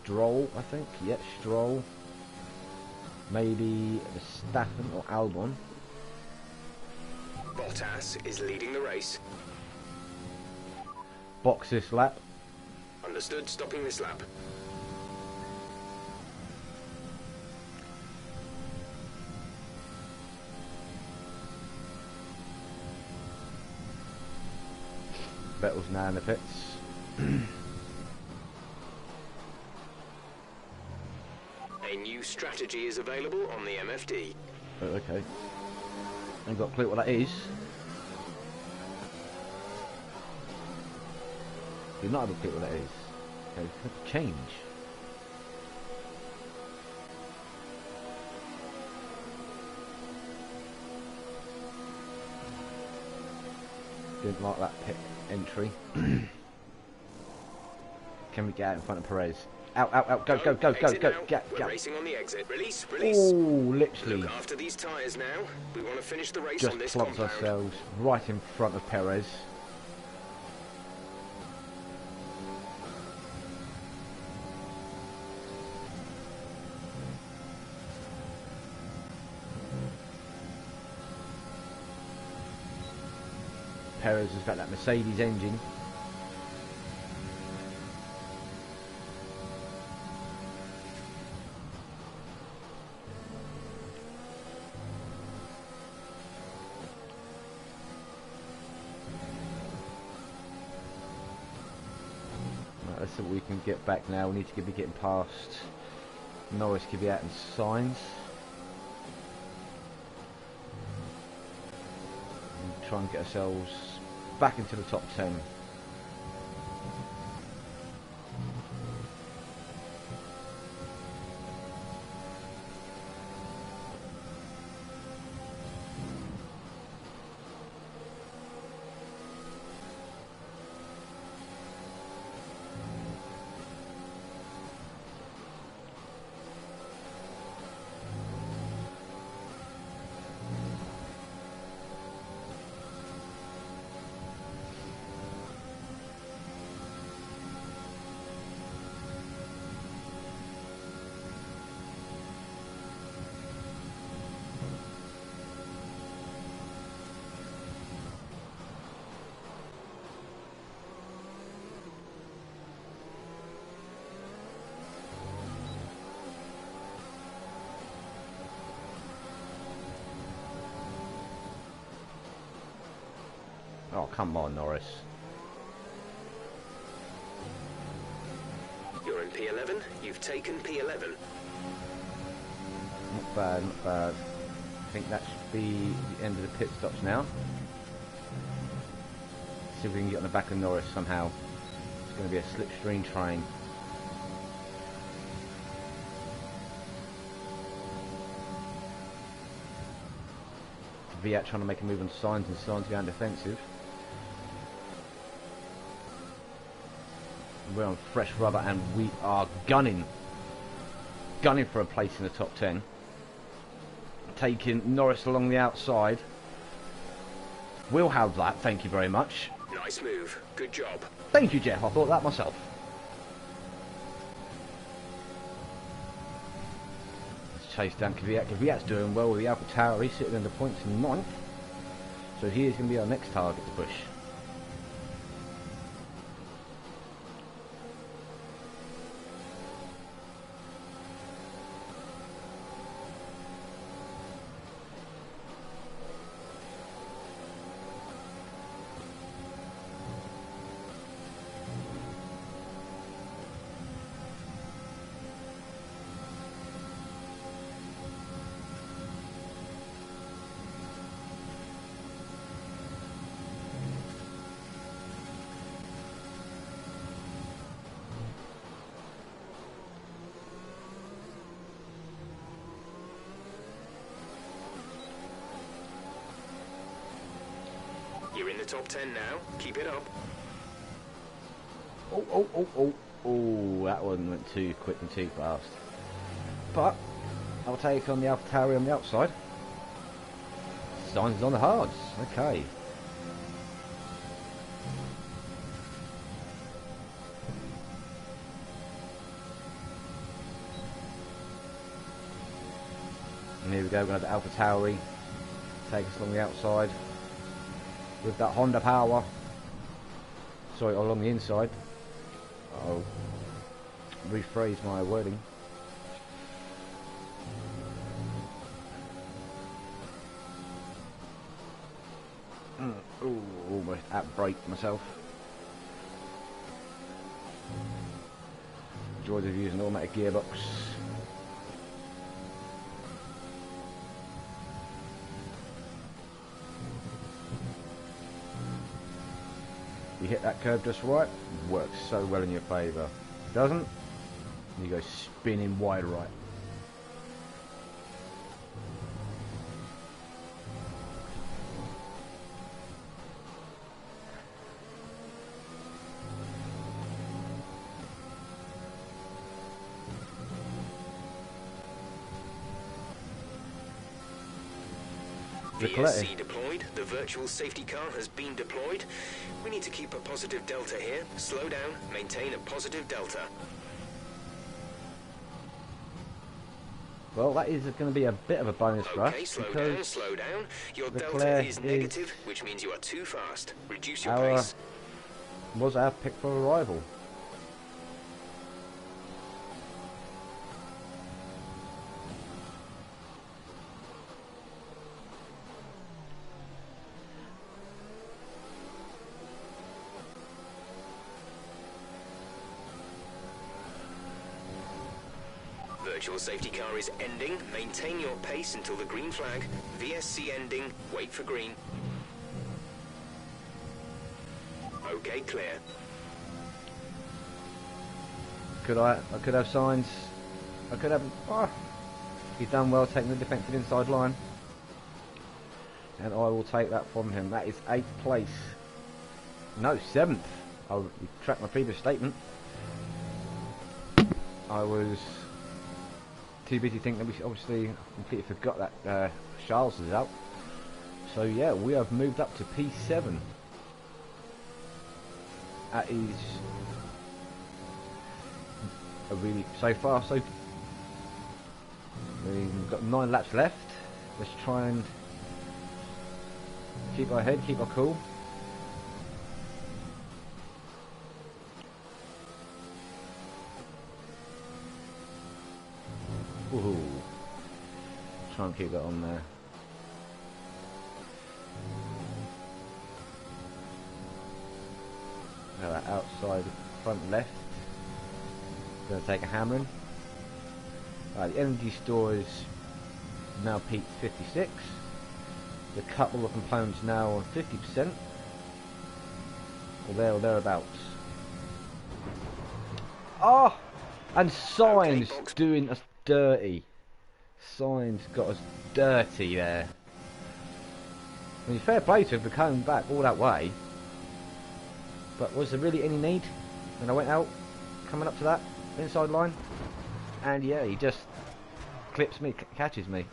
Stroll, I think. Yeah, Stroll. Maybe Verstappen or Albon. Bottas is leading the race. Box this lap. Understood, stopping this lap. Vettel's now in the pits. A new strategy is available on the MFD. Oh, okay. Ain't got a clue what that is. Do not have a clue what that is. Okay, let's change. Didn't like that pit entry. Can we get out in front of Perez? Out, out, out, go, go, go, go, go, We're go. racing on the exit. Release, release. Oh, literally. Look after these tyres now. We want to finish the race Just on this plonked compound. ourselves right in front of Perez. Perez has got that Mercedes engine. Right, let's see what we can get back now. We need to be getting past Norris, could be out in signs. And try and get ourselves back into the top 10. come on, Norris. You're in P11. You've taken P11. Not bad, not bad. I think that should be the end of the pit stops now. See if we can get on the back of Norris somehow. It's going to be a slipstream train. Viat trying to make a move on Signs, and Signs going defensive. We're on fresh rubber and we are gunning for a place in the top 10. Taking Norris along the outside. We'll have that, thank you very much. Nice move. Good job. Thank you, Jeff, I thought that myself. Let's chase down Kvyat. Kvyat's doing well with the Alpha Tower. He's sitting in the points in 9th. So he is going to be our next target to push. You're in the top 10 now. Keep it up. Oh, that one went too quick and too fast. But I'll take on the Alpha Tower on the outside. Signs on the hards. Okay. And here we go, we're going to have the Alpha Tower take us along the outside with that Honda power. Sorry, along the inside. I'll rephrase my wording. Ooh, almost out-braked myself. Joys of using an automatic gearbox. You hit that curve just right, works so well in your favour. Doesn't, you go spinning wide right. VSC deployed. The virtual safety car has been deployed. We need to keep a positive delta here. Slow down. Maintain a positive delta. Well, that is going to be a bit of a bonus for us. Okay, slow down. Your delta is negative, which means you are too fast. Reduce your pace. Was our pick for arrival. Virtual safety car is ending. Maintain your pace until the green flag. VSC ending. Wait for green. Okay, clear. I could have Signs. I could have. Oh, he's done well taking the defensive inside line, and I will take that from him. That is 8th place. No, 7th. I'll retract my previous statement. I was too busy thinking that we obviously completely forgot that Charles is out. So yeah, we have moved up to P7. That is a really, so far so. We've got 9 laps left. Let's try and keep our head, keep our cool. Woohoo. Try and keep that on there. outside front left. Going to take a hammering. The energy store is now peaked 56. The couple of components now on 50%. Or there or thereabouts. Oh! And Signs doing us dirty. Signs got us dirty there. I mean, fair play to him for coming back all that way. But was there really any need? And I went out, coming up to that inside line. And yeah, he just clips me, catches me.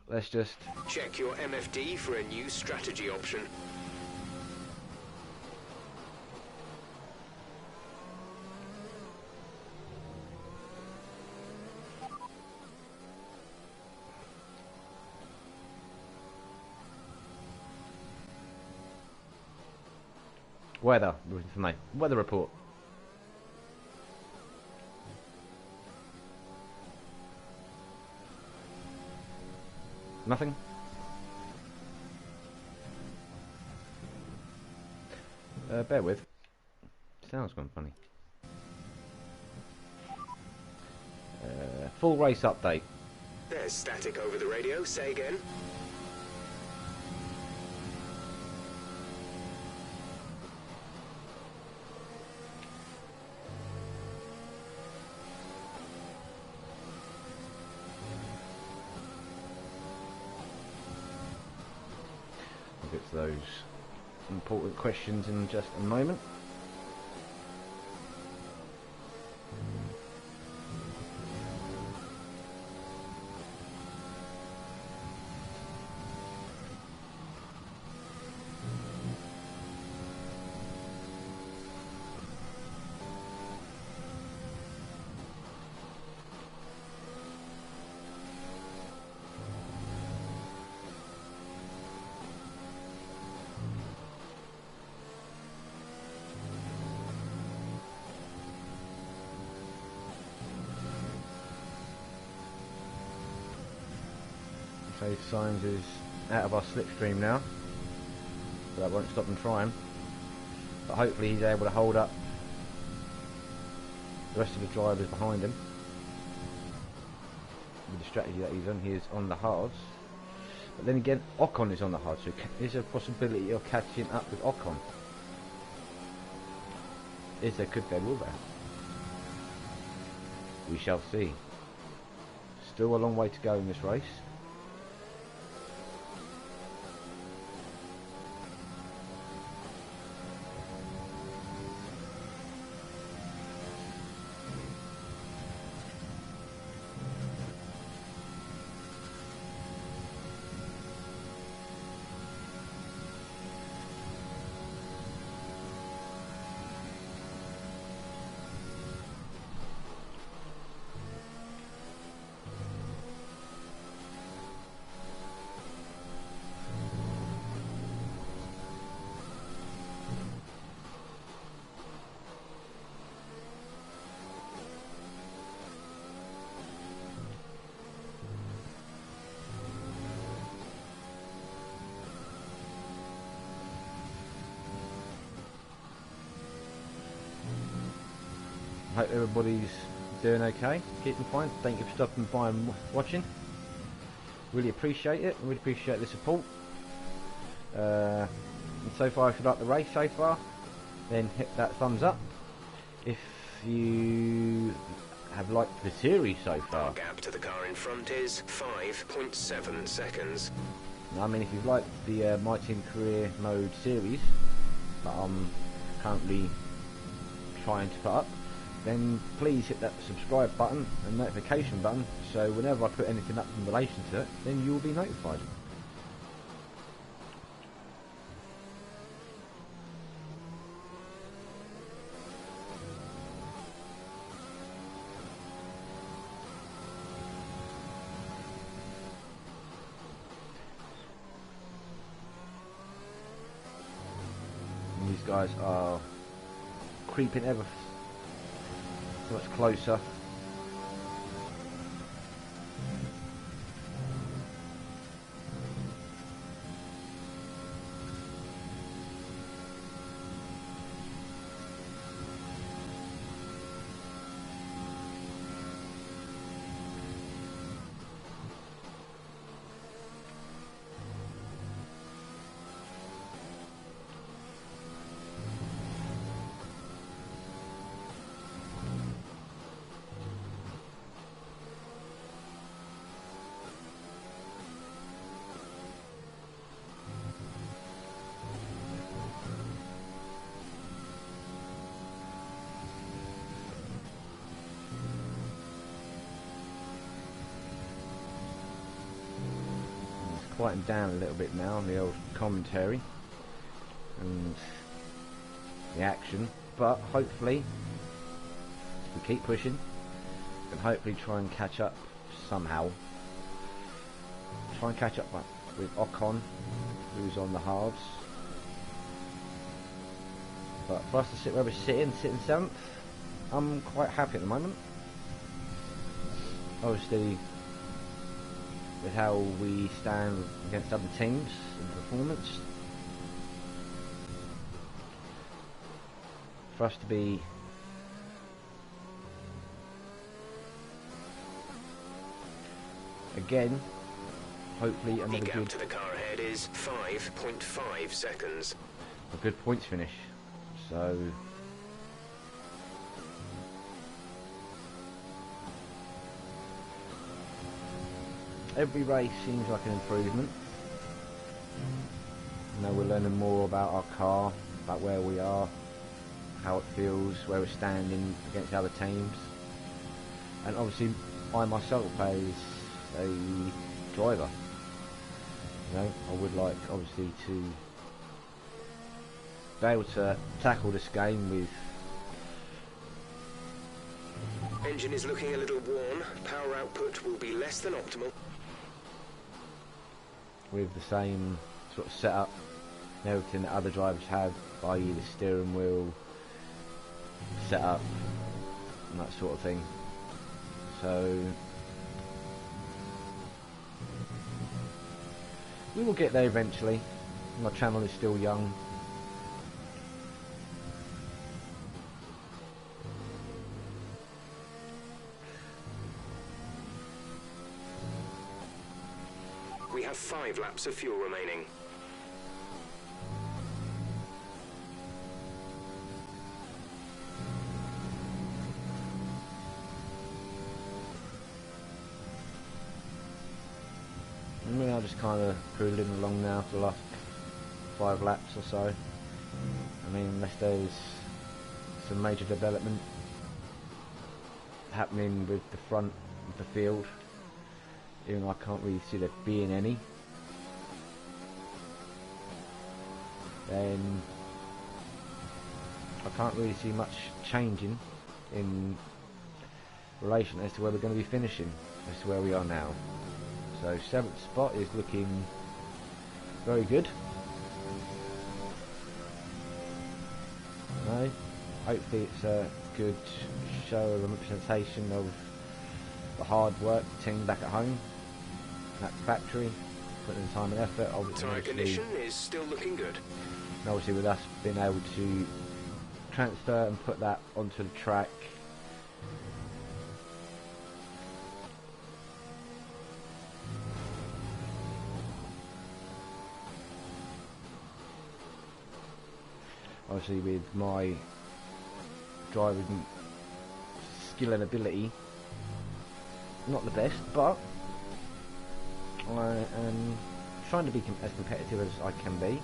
Let's just check your MFD for a new strategy option. weather for me. Weather report. Nothing. Bear with. Sound's gone funny. Full race update. There's static over the radio. Say again. I'll get to those important questions in just a moment. Okay, Signs is out of our slipstream now, but that won't stop him trying. But hopefully he's able to hold up the rest of the drivers behind him with the strategy that he's on. He is on the hards, but then again Ocon is on the hards, so is there a possibility of catching up with Ocon? Is there, could there, will there? We shall see. Still a long way to go in this race. Hope everybody's doing okay, keeping fine. Thank you for stopping by and watching. Really appreciate it. Really appreciate the support. And so far, if you like the race so far, then hit that thumbs up. If you have liked the series so far, Our gap to the car in front is 5.7 seconds. I mean, if you've liked the My Team Career Mode series that I'm currently trying to put up, then please hit that subscribe button and notification button, so whenever I put anything up in relation to it, then you'll be notified. And these guys are creeping ever so much closer. quieting down a little bit now on the old commentary and the action, but hopefully we keep pushing and hopefully try and catch up somehow. Try and catch up with Ocon, who's on the hards. But for us to sit where we're sitting 7th, I'm quite happy at the moment. Obviously, with how we stand against other teams in performance, for us to be again, hopefully another the gap good to the car ahead is 5.5 seconds. A good points finish. So every race seems like an improvement. You know, we're learning more about our car, about where we are, how it feels, where we're standing against other teams. And obviously I myself as a driver, you know, I would like obviously to be able to tackle this game with... Engine is looking a little worn. Power output will be less than optimal. with the same sort of setup and everything that other drivers have, i.e. the steering wheel setup and that sort of thing. So we will get there eventually. My channel is still young. We have 5 laps of fuel remaining. And we're now just kind of cruising along now for the last 5 laps or so. I mean, unless there's some major development happening with the front of the field, even though I can't really see there being any, then I can't really see much changing in relation as to where we're going to be finishing, as to where we are now. So 7th spot is looking very good. No, hopefully it's a good show and representation of the hard work team back at home, at the factory, putting in time and effort. Tyre condition is still looking good. And obviously with us being able to transfer and put that onto the track, obviously with my driving skill and ability, not the best, but I am trying to be as competitive as I can be.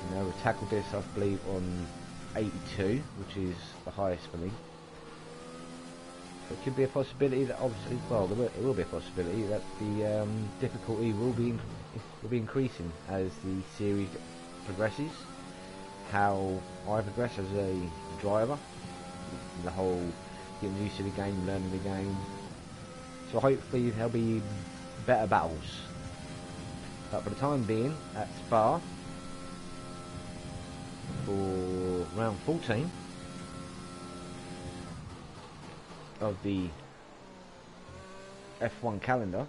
You know, we tackled this, I believe, on 82, which is the highest for me. It could be a possibility that, obviously, well, it will be a possibility that the difficulty will be increasing as the series progresses. How I progress as a driver, the whole getting used to the game, learning the game. So hopefully there'll be better battles. But for the time being, at Spa for round 14 of the F1 calendar,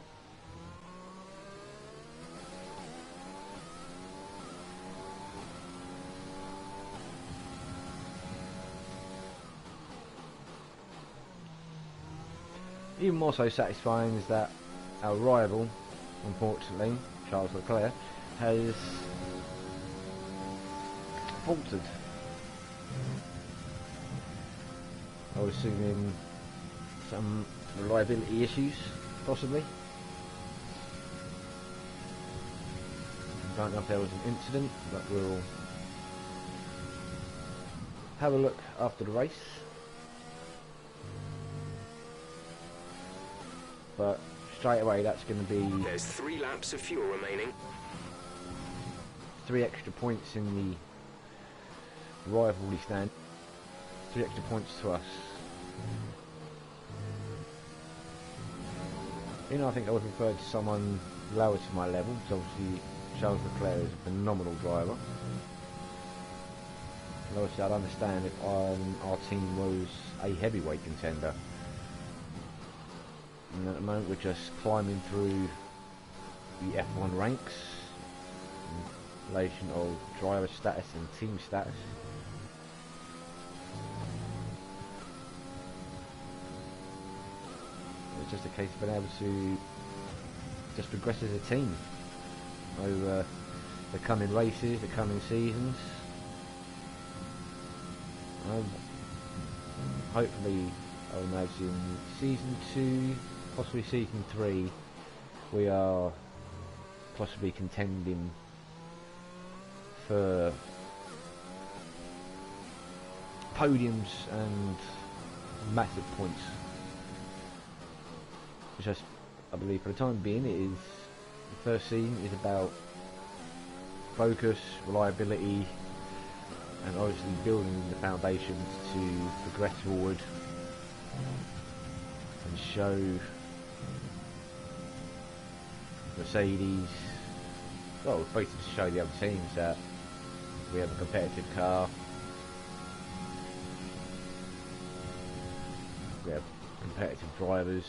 even more so satisfying is that our rival, unfortunately, Charles Leclerc, has faltered. I was assuming some reliability issues, possibly. Don't know if there was an incident, but we'll have a look after the race. but straight away that's going to be There's 3 laps of fuel remaining. 3 extra points in the rivalry stand. 3 extra points to us. You know, I think I would prefer to someone lower to my level, because obviously Charles Leclerc is a phenomenal driver. And obviously I'd understand if our team was a heavyweight contender. And at the moment we're just climbing through the F1 ranks in relation of driver status and team status. It's just a case of being able to just progress as a team over the coming races, the coming seasons. Hopefully, I imagine season 2, possibly season 3, we are possibly contending for podiums and massive points. Which I believe for the time being it is, the first season is about focus, reliability, and obviously building the foundations to progress forward and show Mercedes, well, basically to show the other teams that we have a competitive car, we have competitive drivers.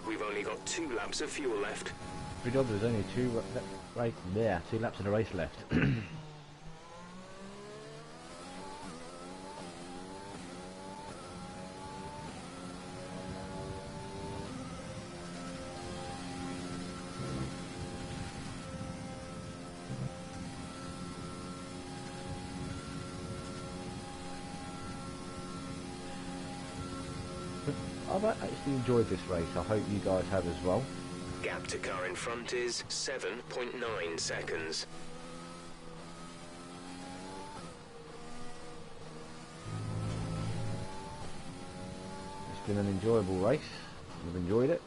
We've only got 2 laps of fuel left. Good job, there's only 2 laps of the race left. I've actually enjoyed this race. I hope you guys have as well. Gap to car in front is 7.9 seconds. It's been an enjoyable race. I've enjoyed it.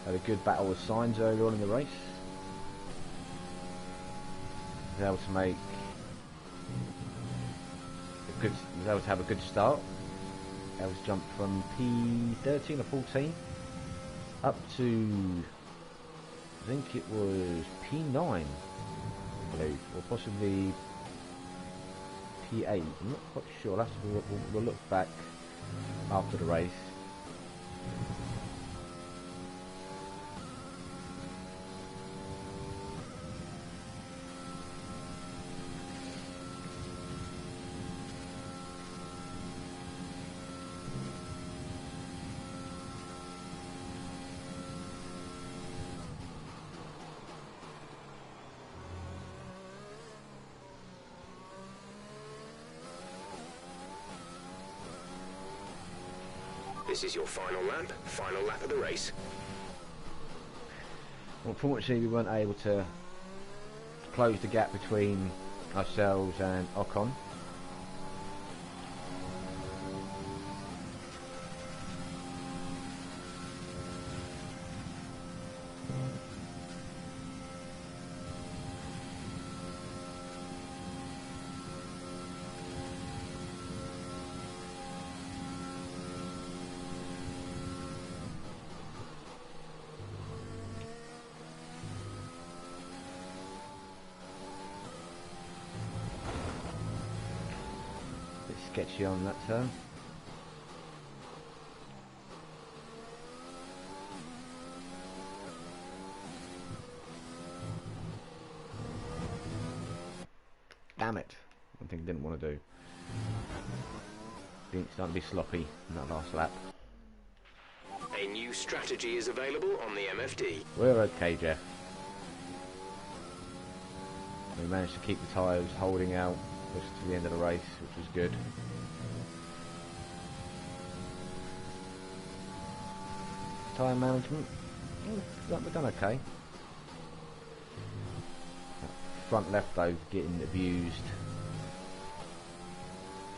Had a good battle with Sainz early on in the race. Was able to make was able to have a good start. Able to jump from P13 or 14 up to, I think it was P9, I believe, or possibly P8. I'm not quite sure. We'll look back after the race. This is your final lap of the race. Unfortunately, we weren't able to close the gap between ourselves and Ocon. sketchy on that turn. Damn it. One thing I didn't want to do. Didn't start to be sloppy in that last lap. A new strategy is available on the MFD. We're okay, Jeff. We managed to keep the tyres holding out just to the end of the race, which was good. Tyre management, we've done okay. Front left though, getting abused.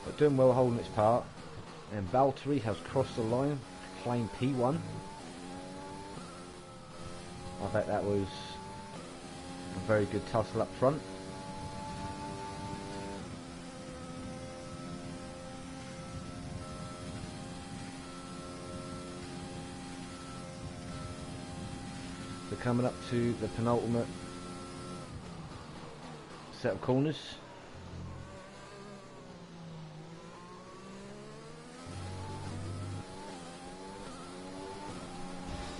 But doing well holding its part. And Valtteri has crossed the line to claim P1. I bet that was a very good tussle up front. So coming up to the penultimate set of corners.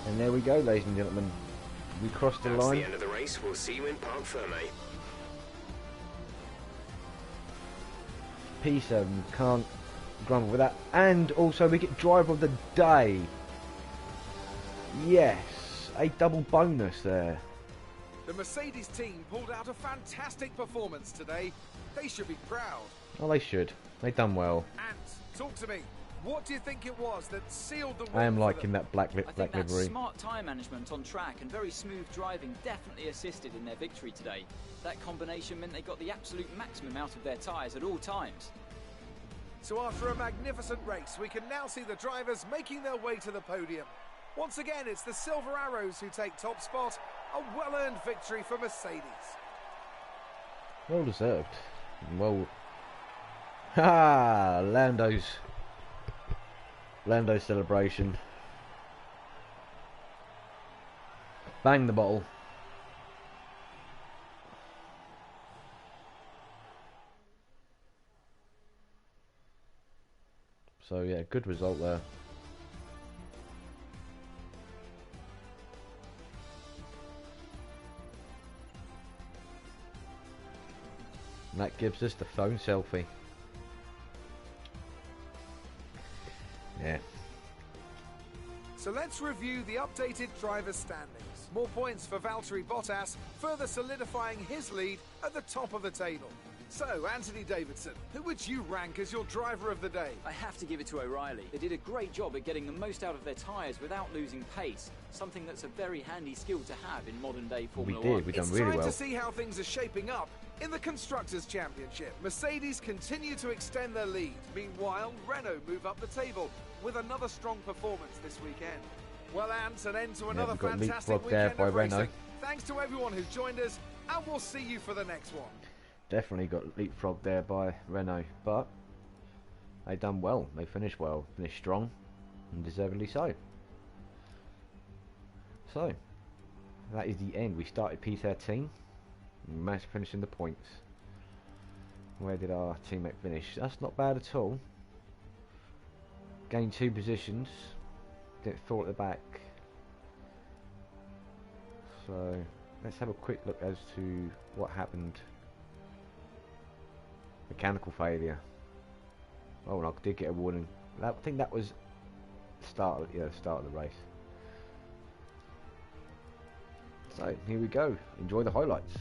And there we go, ladies and gentlemen. We crossed the line. That's the end of the race. We'll see you in Parc Ferme. P7, can't grumble with that. And also we get driver of the day. Yes, a double bonus there. The Mercedes team pulled out a fantastic performance today. They should be proud. Oh, they should. They've done well. And talk to me. What do you think it was that sealed the win? I am for liking them? that black I think that livery. smart tyre management on track and very smooth driving definitely assisted in their victory today. That combination meant they got the absolute maximum out of their tyres at all times. So after a magnificent race, we can now see the drivers making their way to the podium. Once again, it's the Silver Arrows who take top spot. A well-earned victory for Mercedes. Well deserved. Well, ha! Lando's celebration. Bang the bottle. So yeah, good result there. And that gives us the phone selfie. Yeah. So let's review the updated driver standings. More points for Valtteri Bottas, further solidifying his lead at the top of the table. So, Anthony Davidson, who would you rank as your driver of the day? I have to give it to O'Reilly. They did a great job at getting the most out of their tyres without losing pace, something that's a very handy skill to have in modern day Formula 1. We've done It's really time well. to see how things are shaping up in the Constructors' Championship. Mercedes continue to extend their lead. Meanwhile, Renault move up the table with another strong performance this weekend. Well, Ant, an end to another we've got fantastic leapfrogged there weekend by of racing. Renault. Thanks to everyone who joined us, and we'll see you for the next one. Definitely got leapfrogged there by Renault, but they done well. They finished well, finished strong, and deservedly so. So that is the end. We started P13, and managed to finish in the points. Where did our teammate finish? That's not bad at all. Gained 2 positions. Didn't fall at the back. So let's have a quick look as to what happened. Mechanical failure. Oh, and I did get a warning. I think that was start of the race. So here we go. Enjoy the highlights.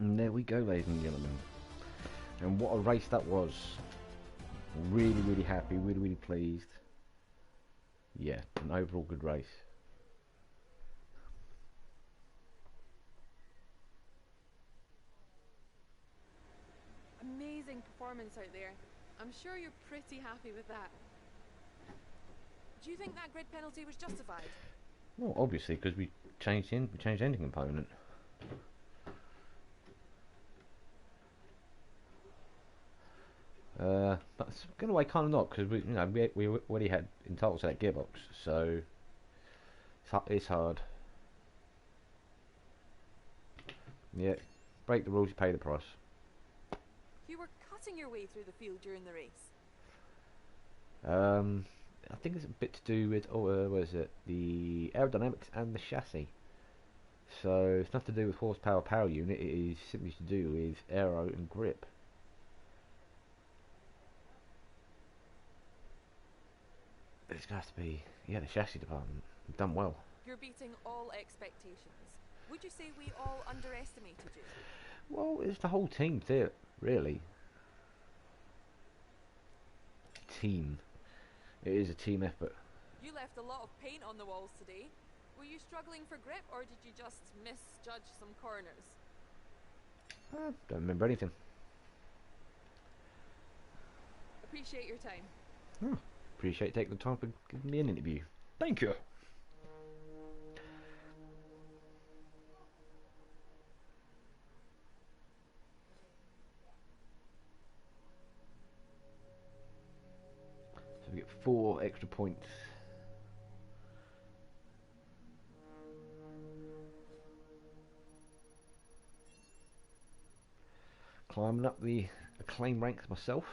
And there we go, ladies and gentlemen. And what a race that was. Really, really happy, really, really pleased. Yeah, an overall good race. Amazing performance out there. I'm sure you're pretty happy with that. Do you think that grid penalty was justified? Well, obviously, because we changed the engine component. But in a way, kind of not, because we already had entitled to that gearbox, so it's hard. Yeah, break the rules, you pay the price. You were cutting your way through the field during the race. I think it's a bit to do with, what is it? The aerodynamics and the chassis. So it's nothing to do with horsepower, power unit. It is simply to do with aero and grip. But it's going to have to be, yeah, the chassis department. We've done well. You're beating all expectations. Would you say we all underestimated you? Well, it's the whole team there, really. Team. It is a team effort. You left a lot of paint on the walls today. Were you struggling for grip, or did you just misjudge some corners? Don't remember anything. Appreciate your time. Oh, appreciate taking the time for giving me an interview. Thank you. So we get 4 extra points. Climbing up the acclaim ranks myself.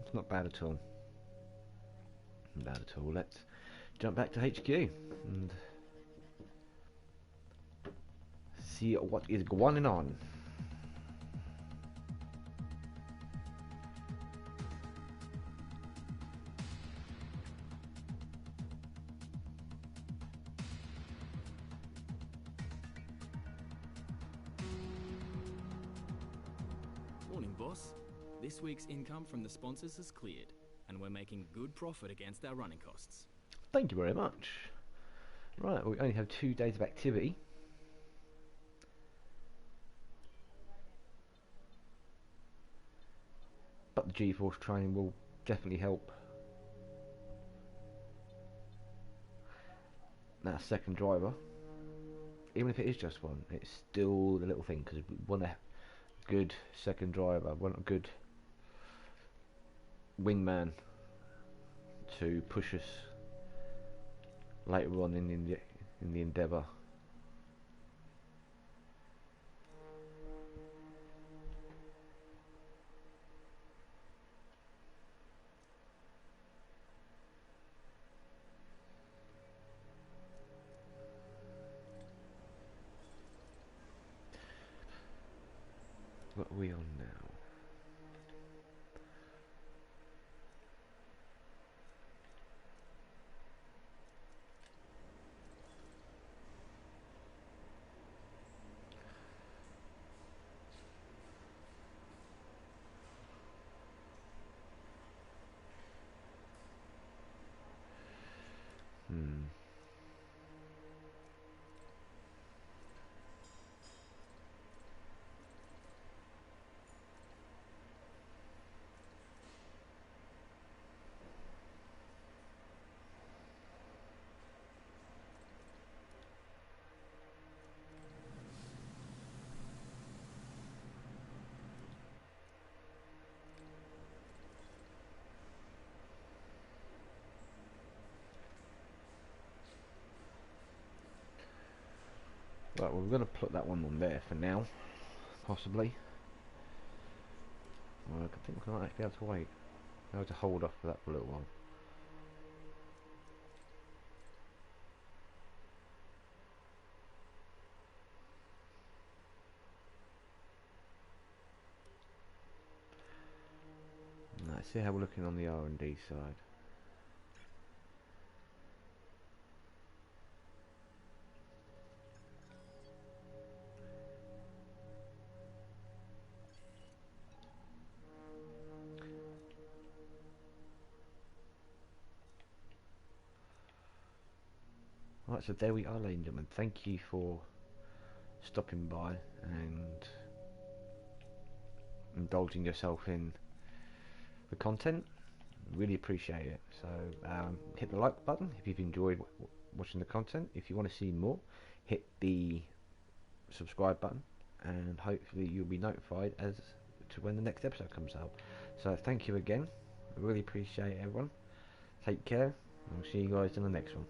It's not bad at all. Not bad at all. Let's jump back to HQ and see what is going on. Morning, boss. This week's income from the sponsors has cleared, and we're making good profit against our running costs. Thank you very much. Right, we only have 2 days of activity. But the G-force training will definitely help. That second driver, even if it is just one, it's still the little thing, because we want a good second driver, we want a good wingman to push us later on in the endeavour. What are we on now? Right, well, we're going to put that one on there for now, possibly. Well, I think we might actually be able to wait. I'll have to hold off for that for a little while. see how we're looking on the R&D side. Right, so there we are, ladies and gentlemen. Thank you for stopping by and indulging yourself in the content. Really appreciate it. So hit the like button if you've enjoyed watching the content. If you want to see more, hit the subscribe button, and hopefully you'll be notified as to when the next episode comes out. So thank you again. I really appreciate it, everyone. Take care, and we'll see you guys in the next one.